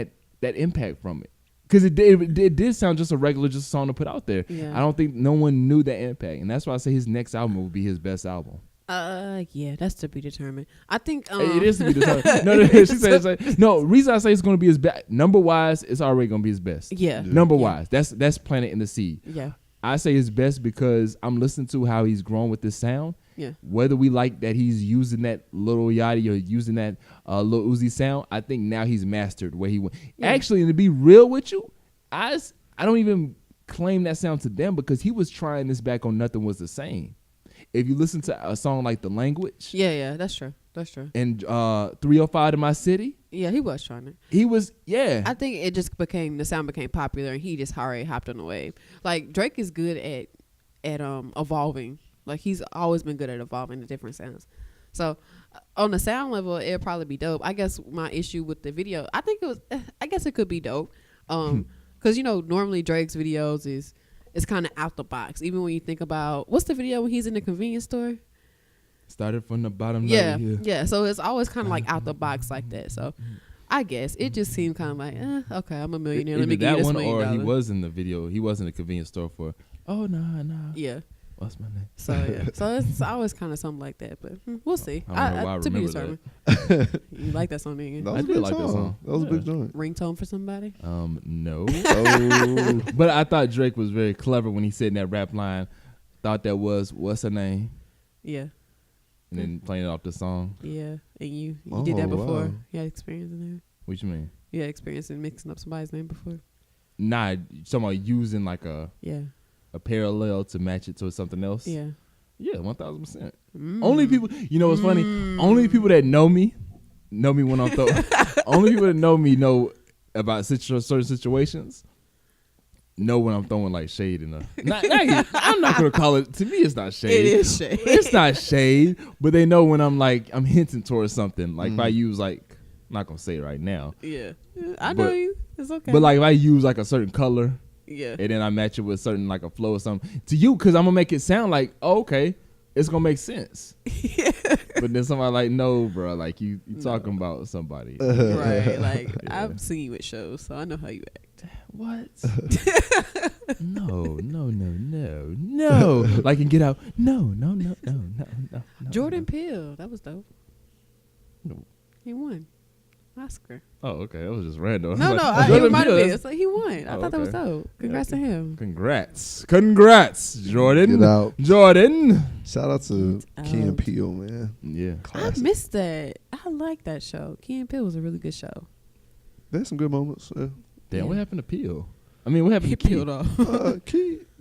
that impact from it. Because it did sound just a regular song to put out there. Yeah. I don't think no one knew that impact. And that's why I say his next album will be his best album. Yeah, that's to be determined. I think it is to be determined. No, she says no. Reason I say it's going to be his best number wise, it's already going to be his best. Yeah, number wise, that's planted in the seed. Yeah, I say his best because I'm listening to how he's grown with this sound. Yeah, whether we like that he's using that Lil Yachty or using that Lil Uzi sound, I think now he's mastered where he went. Yeah. Actually, to be real with you, I don't even claim that sound to them because he was trying this back on Nothing Was the Same. if you listen to a song like The Language, Yeah, that's true. and 305 to My City, Yeah, he was trying to. he was, yeah. I think it just the sound became popular, and he just already hopped on the wave. Like Drake is good at evolving. Like he's always been good at evolving the different sounds. So on the sound level, it'd probably be dope. I guess my issue with the video, I guess it could be dope. Because normally Drake's videos is kind of out the box. Even when you think about what's the video when he's in the convenience store. Started from the bottom. Yeah. So it's always kind of like out the box like that. So I guess it just seemed kind of like, okay, I'm a millionaire. Let me give you this $1 million. Or he was in the video. He was in the convenience store for. Oh no. Yeah. What's my name? So yeah. So it's always kind of something like that. But we'll see. I don't know why I to be remember determined. You like that song, didn't you? I did like that song. That was a big joint. Ringtone for somebody? No. Oh. But I thought Drake was very clever when he said in that rap line. Thought that was what's her name? Yeah. And then playing it off the song. Yeah. And you did that before? Wow. You had experience in there? What you mean? You had experience in mixing up somebody's name before? Nah, talking about using like a parallel to match it to something else. Yeah. Yeah, 1,000%. Only people, what's funny? Only people that know me when I'm throwing. Only people that know me know about certain situations. Know when I'm throwing like shade in I'm not gonna call it. To me, it's not shade. It is shade. It's not shade, but they know when I'm hinting towards something. Like if I use like, I'm not gonna say it right now. Yeah, I know you. It's okay. But like if I use like a certain color. Yeah. And then I match it with certain like a flow or something to you because I'm gonna make it sound like okay, it's gonna make sense. Yeah. But then somebody like no, bro, like you talking about somebody, right? Like I've seen you at shows, so I know how you act. What? No. Like and Get Out. No. Jordan Peele, that was dope. No. He won Oscar. Oh, okay. That was just random. No, it might have been. It's like he won. I thought that was dope. Congrats to him. Congrats, Jordan. Get Out. Jordan. Shout out to Key and Peele, man. Yeah. Classic. I missed that. I like that show. Key and Peele was a really good show. There's some good moments. Yeah. Damn, what happened to Peele? I mean, what happened He to Key? peeled off.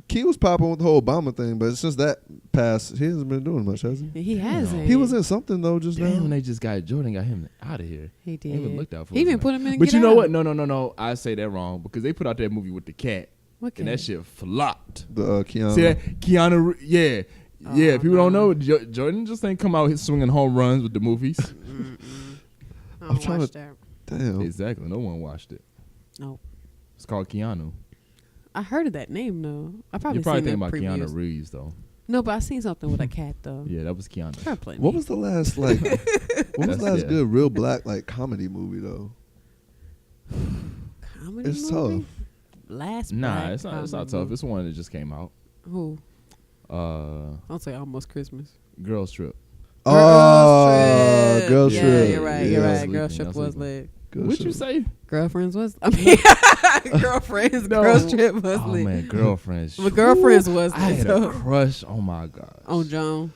Key was popping with the whole Obama thing, but since that passed, he hasn't been doing much, has he? He hasn't. He was in something though just Damn, now. when they just got Jordan, got him out of here. He did. They even looked out for He him. even put him in. But Get you know Out. what? No. I say that wrong because they put out that movie with the cat, What and that shit flopped. The Keanu. See that? Keanu, yeah. Yeah, people don't no. know. Jordan just ain't come out here swinging home runs with the movies. I don't trying watch to- that. Damn. Exactly. No one watched it. No. It's called Keanu. I heard of that name though. I probably You're probably seen thinking about the Keanu previews. Reeves, though. No, but I seen something with a cat though. Yeah, that was Keanu. Try to play What me. was the last what was the last good real black like comedy movie though? Comedy It's movie? tough. Last Nah, black it's not comedy tough. movie. It's one that just came out. Who? I'll say Almost Christmas. Girls Trip. Oh, Girls yeah, Trip. you're right. Yeah. You're right. Sleeping, Girls Trip that's was sleeping. lit. What'd you say? Girlfriends was. I mean, girlfriends. No. Girls Trip was Oh lit. man, Girlfriends. But Girlfriends was I lit. had So. a crush. Oh my gosh. On Joan.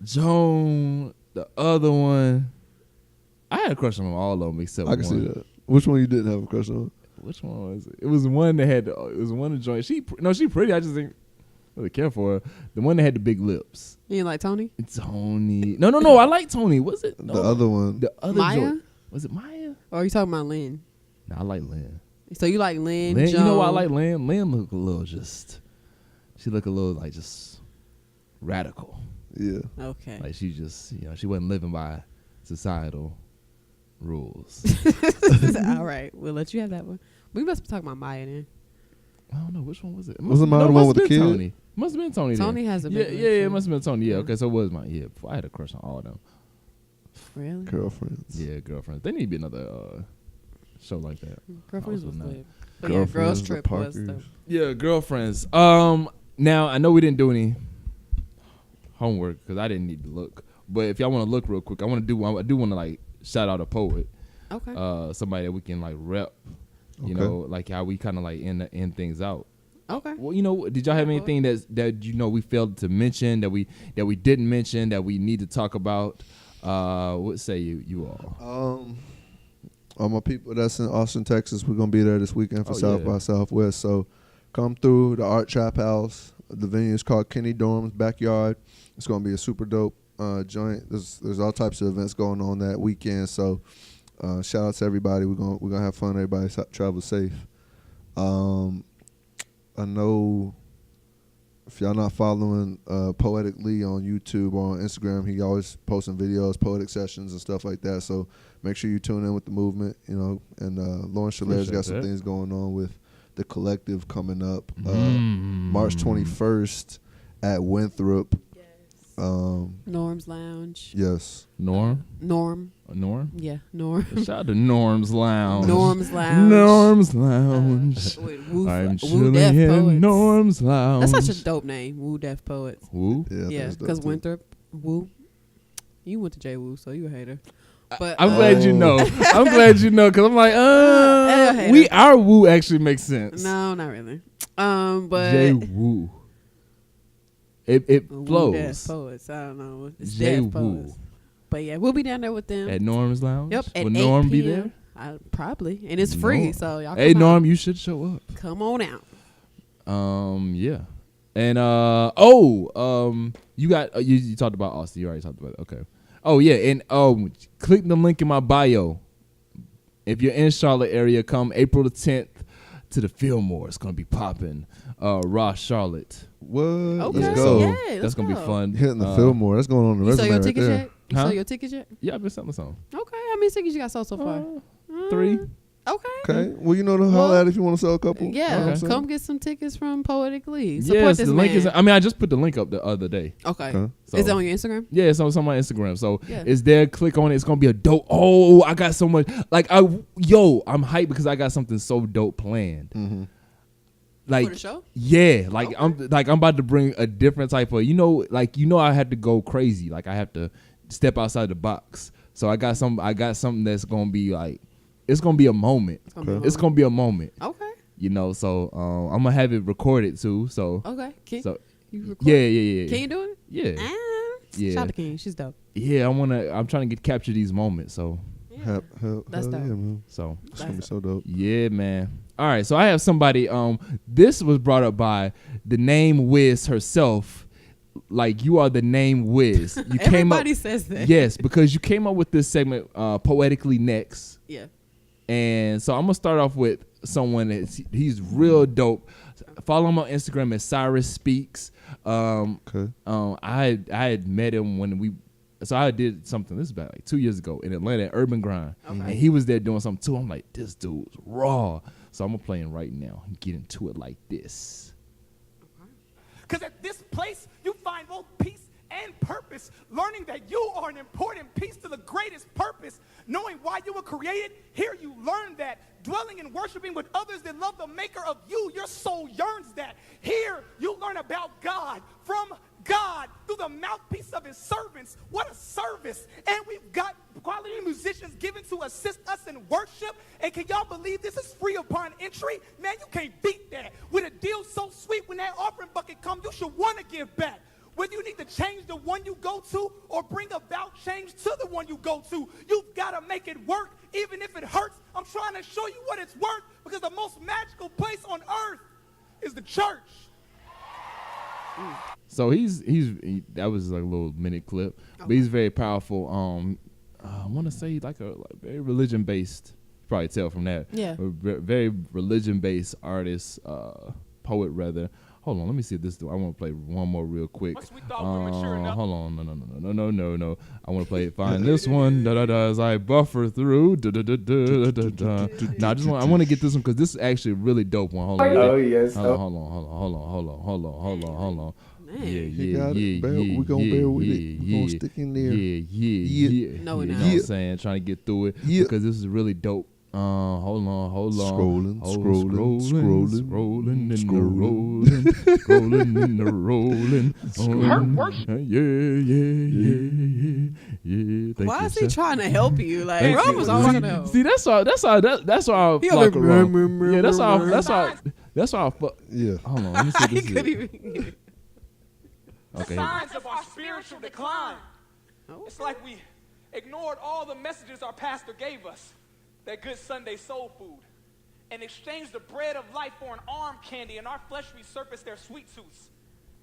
Joan, the other one. I had a crush on all of them except I can one. see that. Which one you didn't have a crush on? Which one was it? It was one that had. It was one to join. She pretty. I just didn't really care for her. The one that had the big lips. You didn't like Tony? Tony. No. I like Tony. Was it? No. The other one. The other Maya? joint. Was it Maya? Or are you talking about Lynn? No, I like Lynn. So you like Lynn? Lynn, Joan? you know why I like Lynn? Lynn look a little just. She look a little like just radical. Yeah. Okay. Like she just, she wasn't living by societal rules. All right. We'll let you have that one. We must be talking about Maya then. I don't know which one was it. Was it Maya the one with the kid? Tony. Must have been Tony. Tony then. has a yeah, big yeah, one, it must have been Tony. Yeah, Yeah. okay, so it was my before I had a crush on all of them. Really? Girlfriends. Yeah, Girlfriends. They need to be another show like that. Girlfriends Also was not. lit. But yeah, Girls the Trip was Parkers. the. Yeah, Girlfriends. Now I know we didn't do any homework because I didn't need to look. But if y'all want to look real quick, I do want to like shout out a poet. Okay. Somebody that we can like rep. You Okay. know, like how we kind of like end things out. Okay. Well, did y'all have anything that we failed to mention that we didn't mention that we need to talk about? What say you all? All my people that's in Austin, Texas, we're gonna be there this weekend for Oh, South yeah. by Southwest. So come through the Art Trap House. The venue is called Kenny Dorm's Backyard. It's gonna be a super dope joint. There's all types of events going on that weekend. So shout out to everybody. We're gonna have fun. Everybody travel safe. I know if y'all not following Poetically on YouTube or on Instagram, he always posting videos, poetic sessions and stuff like that. So make sure you tune in with the movement, and Lawrence Shalair's got some things going on with the collective coming up March 21st at Winthrop. Norm's Lounge. Yes. Norm? Norm. Yeah, Norm. Shout out to Norm's Lounge. Norm's Lounge. Norm's Lounge. I'm chilling in Norm's Lounge. That's such a dope name, Woo Deaf Poets. Woo? Yeah, because Winthrop, Woo. You went to J Woo, so you a hater. But I'm glad you know. I'm glad you know, because I'm like, our Woo actually makes sense. No, not really. But J Woo. It flows. Deaf Poets. I don't know. It's J Deaf Poets. Woo. But yeah, we'll be down there with them At Norm's Lounge? Yep. At Will 8 Norm be p.m. there? Probably. And it's free, so y'all come Hey, out. Norm, you should show up. Come on out. Yeah. And you got you talked about Austin. You already talked about it. Okay. Oh yeah, and click the link in my bio. If you're in Charlotte area, come April the 10th to the Fillmore. It's gonna be popping. Ross Charlotte. What? Okay. Let's go. Yeah, That's gonna be fun. Hitting the Fillmore. That's going on the You resume sell your right tickets there. yet? You Huh? sell your tickets yet? Yeah, I've been selling some. Okay. How many tickets you got sold so far? 3. Okay. Okay. Well, you know to holler at if you want to sell a couple. Yeah. You know what I'm saying? Come get some tickets from Poetically. Support Yes, this the man. link is. I mean, I just put the link up the other day. Okay. So, Is it on your Instagram? Yeah, it's on my Instagram. So Yeah. it's there. Click on it. It's gonna be a dope. Oh, I got so much. Like I'm hyped because I got something so dope planned. Mm-hmm. Like For the show? Yeah, like Okay. I'm about to bring a different type of I had to go crazy. Like I have to step outside the box. So I got something that's gonna be like it's gonna be a moment. It's gonna be a moment. Okay. So I'm gonna have it recorded too. So Okay. so you record? yeah. Can you do it? Yeah. Yeah. Shout out to King. She's dope. Yeah, I'm trying to capture these moments. So That's dope. Yeah, man. so It's gonna be so dope. yeah, man. All right, so I have somebody. This was brought up by the name Wiz herself. Like you are the name Wiz. You Everybody says that. Yes, because you came up with this segment, Poetically Next. Yeah. And so I'm gonna start off with someone he's real dope. Follow him on Instagram at Cyrus Speaks. Okay. I had met him so I did something. This is about like 2 years ago in Atlanta at Urban Grind, and he was there doing something too. I'm like, this dude's raw. So I'm gonna play him right now and get into it like this. Because at this place, you find both peace and purpose, learning that you are an important piece to the greatest purpose. Knowing why you were created, here you learn that. Dwelling and worshiping with others that love the maker of you, your soul yearns that. Here you learn about God, from God, through the mouthpiece of his servants. What a service. And we've got quality musicians given to assist us in worship. And can y'all believe this is free upon entry? Man, you can't beat that. With a deal so sweet, when that offering bucket comes, you should want to give back. Whether you need to change the one you go to or bring about change to the one you go to, you've got to make it work, even if it hurts. I'm trying to show you what it's worth, because the most magical place on earth is the church. So that was like a little mini clip, but he's very powerful. I want to say like very religion based. Probably tell from that. Yeah. Very religion based artist, poet rather. Hold on, let me see if this. I want to play one more real quick. Once we thought we were mature enough. Hold on, no. I want to play it. Find this one. Da da da. As I buffer through. Da da da da da da. No, I want to get this one because this is actually a really dope one. Hold on. Oh yes. Hold on. Yeah. We gonna bear with it. We gonna stick in there. Yeah. No, we're You know not. what I'm saying? Trying to get through it because this is really dope. Hold on. Scrolling in the rolling. Yeah. Why is he trying to help you? Like, Rome was always gonna help. See, that's all. He over- Yeah, that's all. Yeah. Hold on, let me see He this. couldn't even. Okay. Signs of our spiritual decline. It's like we ignored all the messages our pastor gave us, that good Sunday soul food, and exchanged the bread of life for an arm candy, and our flesh resurfaced their sweet tooths.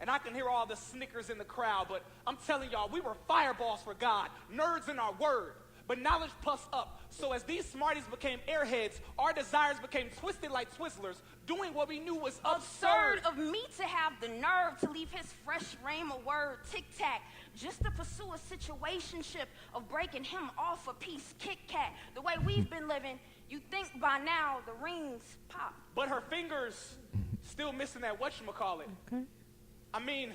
And I can hear all the snickers in the crowd, but I'm telling y'all, we were fireballs for God, nerds in our word. But knowledge puffs up. So as these smarties became airheads, our desires became twisted like Twizzlers, doing what we knew was absurd. Of me to have the nerve to leave his fresh frame of word tic-tac just to pursue a situationship of breaking him off a piece Kit-Kat. The way we've been living, you think by now the rings pop. But her fingers still missing that whatchamacallit. Okay. I mean,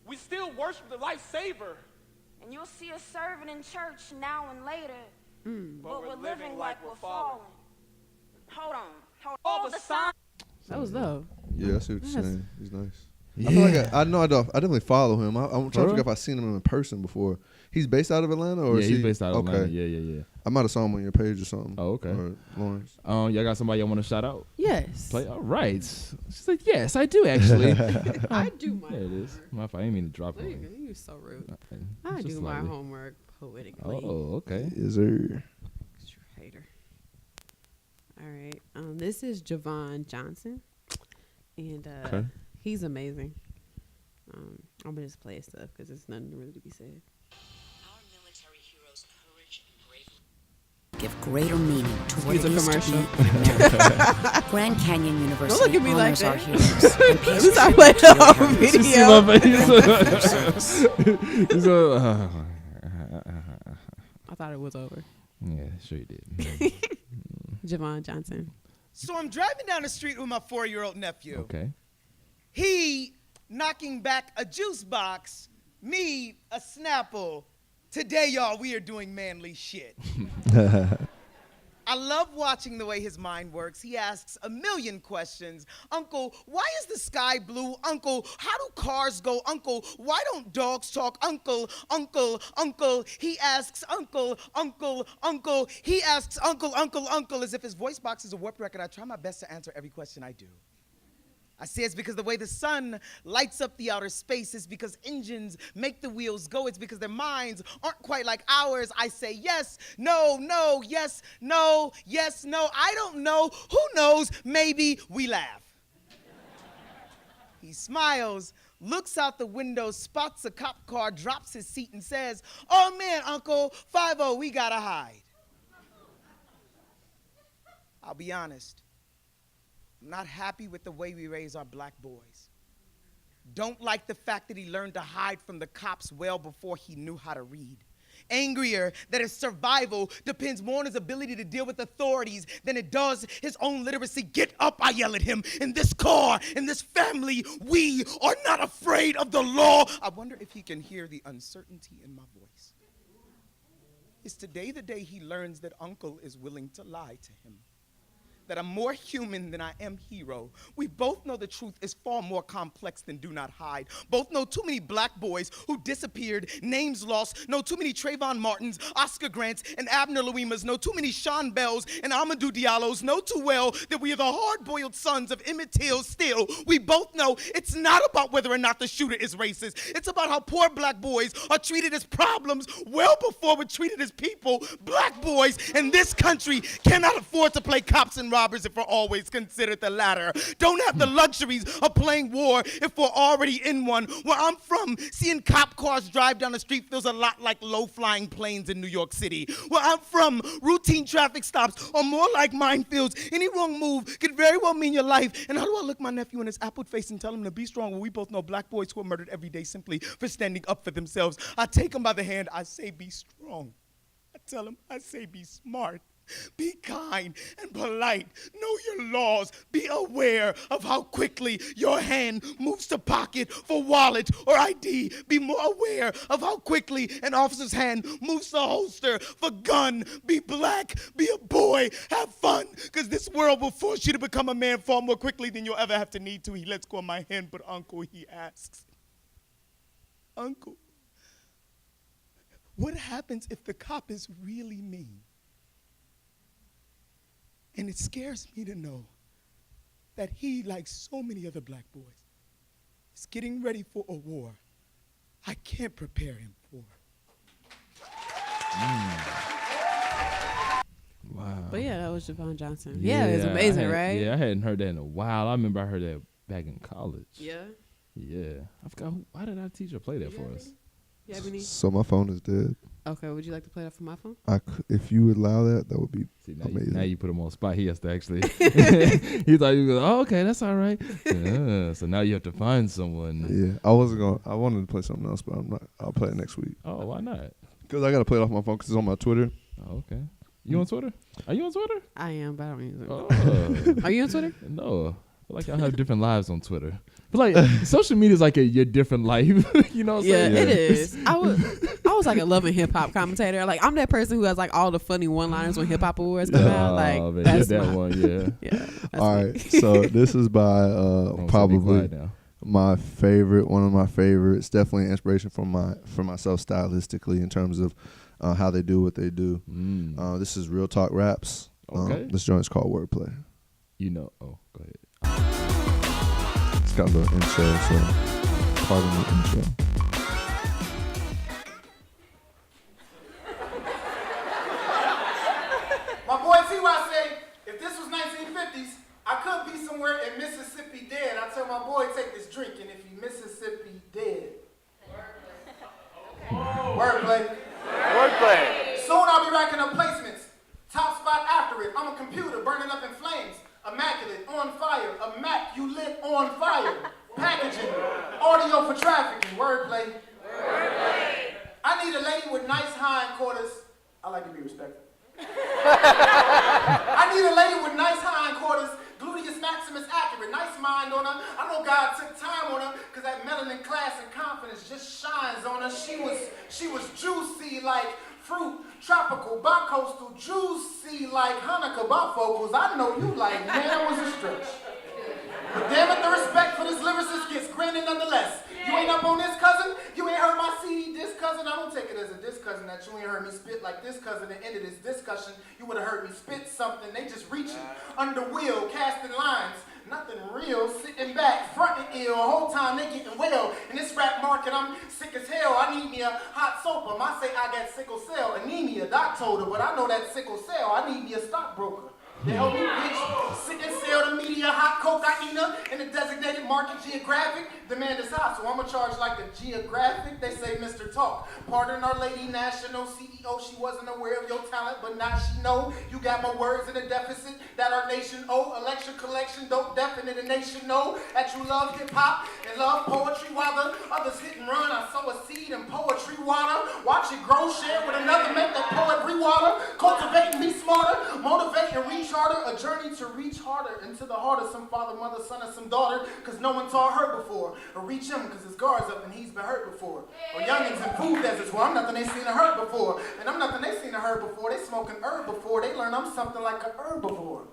we still worship the lifesaver. And you'll see us serving in church now and later. But we're living like we're falling. Hold on. All the signs. That was dope. Yeah, I see what you're Yes. saying. He's nice. Yeah. I feel like I know I definitely follow him. I'm trying to figure if I've seen him in person before. He's based out of Atlanta, or Yeah, is he's he? based out of Okay. Atlanta. Yeah. I might have saw him on your page or something. Oh, okay. Or Lawrence. Y'all got somebody y'all want to shout out? Yes. Play. All right. She's like, yes, I do actually. I do my There it is. homework. My fault. I didn't mean to drop it. Look, on you. you're so rude. I Just do my slightly. homework poetically. Oh, okay. Is there? Hater. All right. This is Javon Johnson, and Okay. he's amazing. I'm gonna just play his stuff because there's nothing really to be said. Our military heroes' courage and bravery give greater meaning to what Excuse it the is to commercial. be American. Grand Canyon University Don't look at me like honors our that. heroes and pays This is our tribute to whole their heroes. You see my video. face? He's a- I thought it was over. yeah, sure you did. Javon Johnson. So I'm driving down the street with my 4-year-old nephew. Okay. He knocking back a juice box, me a Snapple. Today, y'all, we are doing manly shit. I love watching the way his mind works. He asks a million questions. Uncle, why is the sky blue? Uncle, how do cars go? Uncle, why don't dogs talk? Uncle, uncle, uncle. He asks uncle, uncle, uncle. He asks uncle, uncle, uncle, as if his voice box is a warped record. I try my best to answer every question I do. I say it's because the way the sun lights up the outer space is because engines make the wheels go. It's because their minds aren't quite like ours. I say yes, no, no, yes, no, yes, no. I don't know. Who knows? Maybe we laugh. He smiles, looks out the window, spots a cop car, drops his seat and says, "Oh man, Uncle, 5-0, we gotta hide." I'll be honest. I'm not happy with the way we raise our black boys. Don't like the fact that he learned to hide from the cops well before he knew how to read. Angrier that his survival depends more on his ability to deal with authorities than it does his own literacy. Get up, I yell at him. In this car, in this family, we are not afraid of the law. I wonder if he can hear the uncertainty in my voice. Is today the day he learns that Uncle is willing to lie to him? That I'm more human than I am hero. We both know the truth is far more complex than do not hide. Both know too many black boys who disappeared, names lost, know too many Trayvon Martins, Oscar Grants, and Abner Louimas, know too many Sean Bells and Amadou Diallos, know too well that we are the hard-boiled sons of Emmett Till. Still, we both know it's not about whether or not the shooter is racist. It's about how poor black boys are treated as problems well before we're treated as people. Black boys in this country cannot afford to play cops and robbers if we're always considered the latter. Don't have the luxuries of playing war if we're already in one. Where I'm from, seeing cop cars drive down the street feels a lot like low-flying planes in New York City. Where I'm from, routine traffic stops are more like minefields. Any wrong move could very well mean your life. And how do I look my nephew in his apple face and tell him to be strong when we both know black boys who are murdered every day simply for standing up for themselves? I take him by the hand, I say be strong. I tell him, I say be smart. Be kind and polite. Know your laws. Be aware of how quickly your hand moves to pocket for wallet or ID. Be more aware of how quickly an officer's hand moves to holster for gun. Be black. Be a boy. Have fun. Because this world will force you to become a man far more quickly than you'll ever have to need to. He lets go of my hand, but Uncle, he asks, Uncle, what happens if the cop is really mean? And it scares me to know that he, like so many other black boys, is getting ready for a war I can't prepare him for. Wow. But yeah, that was Javon Johnson. Yeah, it's amazing, right? Yeah, I hadn't heard that in a while. I remember I heard that back in college. Yeah. Yeah, I forgot. Why did our teacher play that for us? You have any? So my phone is dead. Okay, would you like to play that from my phone? If you would allow that, that would be amazing. Now you put him on the spot. He has to actually. He thought you go, oh, okay, that's all right. So now you have to find someone. Yeah, I wanted to play something else, but I'm not. I'll play it next week. Oh, why not? Because I got to play it off my phone because it's on my Twitter. Oh, okay. You on Twitter? Are you on Twitter? I am, but I don't use it. Oh. Are you on Twitter? No. I feel like y'all have different lives on Twitter. But like social media is like your different life. You know what I'm saying? Yeah, it is. I was like a Love and Hip Hop commentator. Like I'm that person who has like all the funny one-liners when hip hop awards come out. Like man, that's that one, yeah. Yeah. All right, so this is by probably my favorite, one of my favorites. Definitely an inspiration for myself stylistically in terms of how they do what they do. This is Real Talk Raps. Okay. This joint is called Wordplay. You know. Oh, go ahead. It's got a little intro, so pardon the intro. My boy T.Y. say, if this was 1950s, I could be somewhere in Mississippi dead. I tell my boy, take this drink, and if you Mississippi dead. Wordplay. Wordplay. Soon I'll be racking up placements. Top spot after it. I'm a computer burning up in flames. Immaculate, on fire. A Mac you lit on fire. Packaging. Audio for trafficking. Wordplay. Wordplay. I need a lady with nice hindquarters. I like to be respectful. I need a lady with nice hindquarters. Gluteus maximus accurate. Nice mind on her. I know God took time on her because that melanin class and confidence just shines on her. She was juicy like fruit, tropical, bi-coastal, juicy like Hanukkah bifocals. I know you like, man, that was a stretch. But damn it, the respect for this lyricist gets granted nonetheless. You ain't up on this, cousin? You ain't heard my CD, this cousin? I don't take it as a diss, cousin, that you ain't heard me spit like this, cousin. At the end of this discussion, you would have heard me spit something. They just reaching, under wheel, casting lines. Nothing real, sitting back, fronting ill, whole time they getting well. In this rap market, I'm sick as hell. I need me a hot soap. I say I got sickle cell, anemia, doc told her, but I know that sickle cell. I need me a stockbroker. They help me bitch, sit and sell the media, hot cocaine in the designated market geographic. Demand is hot, so I'ma charge like a geographic. They say Mr. Talk. Pardon our lady national CEO, she wasn't aware of your talent, but now she know. You got my words in a deficit that our nation owe. Election collection, dope definite, the nation know that you love hip hop and love poetry while the others hit and run. I sow a seed in poetry water. Watch it grow, share with another, make that poet re-water. Cultivate and be smarter, motivate and reach harder, a journey to reach harder into the heart of some father, mother, son, or some daughter, because no one taught her before. Or reach him because his guard's up and he's been hurt before. Or youngins in food deserts, well, I'm nothing they seen or heard before. And I'm nothing they seen or heard before. They smoking herb before. They learn I'm something like a herbivore.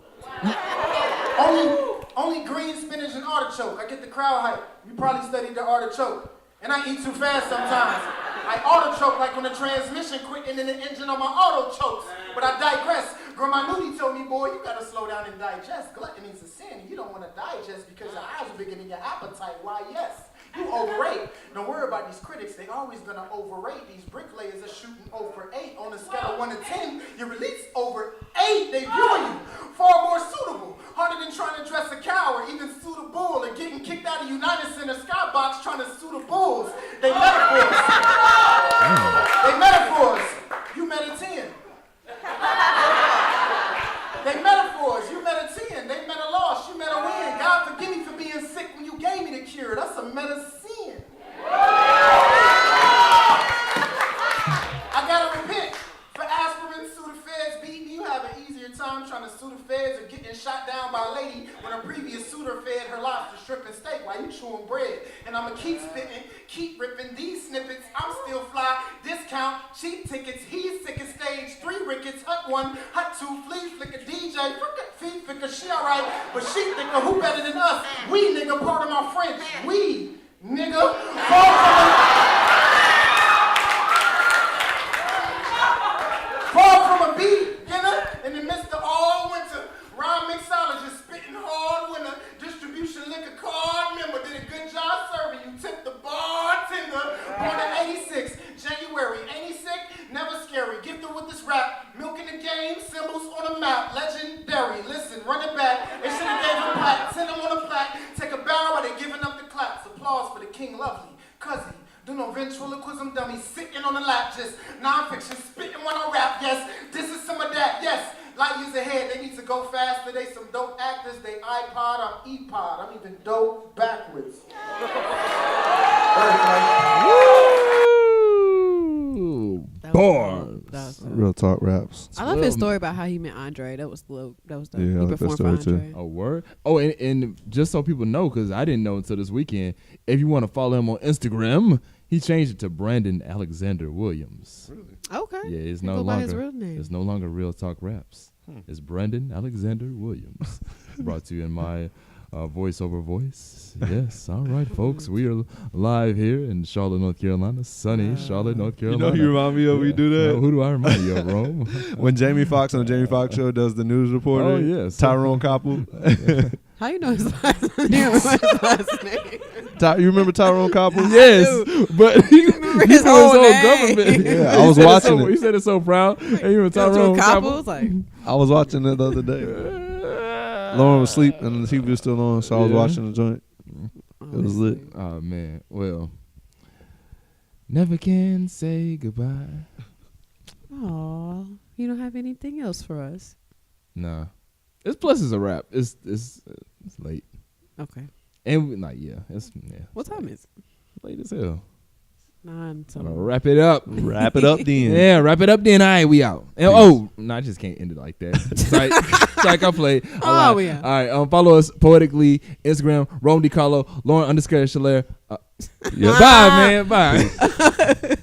only green spinach and artichoke. I get the crowd hype. You probably studied the artichoke. And I eat too fast sometimes. I auto-choke like when the transmission quit and then the engine on my auto chokes. But I digress. Grandma Nudie told me, boy, you gotta slow down and digest. Gluttony is a sin. You don't want to digest because your eyes are bigger than your appetite. Why, yes. You overrate. Don't worry about these critics. They always gonna overrate. These bricklayers are shooting over 8. On a scale of 1 to 10, you release over 8. They view you far more suitable. Harder than trying to dress a cow or even suit a bull or getting kicked out of United Center skybox trying to suit a bulls. They metaphors. They metaphors. You met a 10. They metaphors. You met a 10. They met a loss. You met a win. God forgive me for being sick when you gave me the cure. That's a medicine. I gotta repent for aspirin, Sudafeds beating. You have an easier time trying to sue the feds or getting shot down by a lady when a previous suitor fed her lobster, shrimp, and steak while you chewing bread. And I'ma keep spitting, keep ripping these snippets. I'm still fly. Discount, cheap tickets. He's sick of stage 3 rickets. Hut 1, hut 2, flea flicker, DJ, feet flicker. She alright, but she thicker. Who better than us? We, nigga, part of my French. We, nigga, far from a beginner in the midst of all winter. Rhyme mixologist spitting hard winter. Distribution liquor card member did a good job serving you. Tip the bartender. Born in 86, January. Ain't he sick? Never scary. Gifted with this rap. Milking the game. Symbols on a map. Legendary. Listen, run it back. They should have gave him plaque. Send him on a plaque. Take a bow while they giving up the claps. Applause for the King Lovely, Cuzzy. Do no ventriloquism dummy, sitting on the lap, just non-fiction, spitting when I rap, yes. This is some of that, yes. Light years ahead, they need to go faster. They some dope actors, they iPod, I'm ePod. I'm even dope backwards. Bars. Real talk raps. I love his story about how he met Andre. That was dope. That was dope. Yeah, I He like that performed for story too. Andre. A word. Oh, and just so people know, because I didn't know until this weekend, if you want to follow him on Instagram, he changed it to Brandon Alexander Williams. Really? Okay. Yeah, it's He no go by his longer. real name. It's no longer Real Talk Raps. It's Brandon Alexander Williams. Brought to you in my voiceover voice. Yes, all right, folks. We are live here in Charlotte, North Carolina. Sunny Charlotte, North You Carolina. know you remind me of when you do that? Who do I remind you of, Rome? When Jamie Foxx on the Jamie Foxx show does the news reporter. Oh, yes. Tyrone Koppel. How you know his last name? What's his last name? You remember Tyrone Koppel? Yes, but he remember his put whole own name. government. Yeah, I was watching it. He said it so proud. And you were Tyrone Tyrone Koppel was Koppel. like, I was watching it the other day. Lauren was asleep and the TV was still on, so I was Yeah. watching the joint. It was lit. Oh man, well, never can say goodbye. "Aw, you don't have anything else for us?" Nah, it's plus it's a wrap. It's late, Okay. and it's What time is it? late as hell. 9. I'm gonna wrap it up. Wrap it up then. Yeah, wrap it up then. All right, we out. And, I just can't end it like that. Psych, I play. Oh, we out. All right, follow us poetically, Instagram, Rome DiCarlo, Lauren _Schiller. Bye, man. Bye.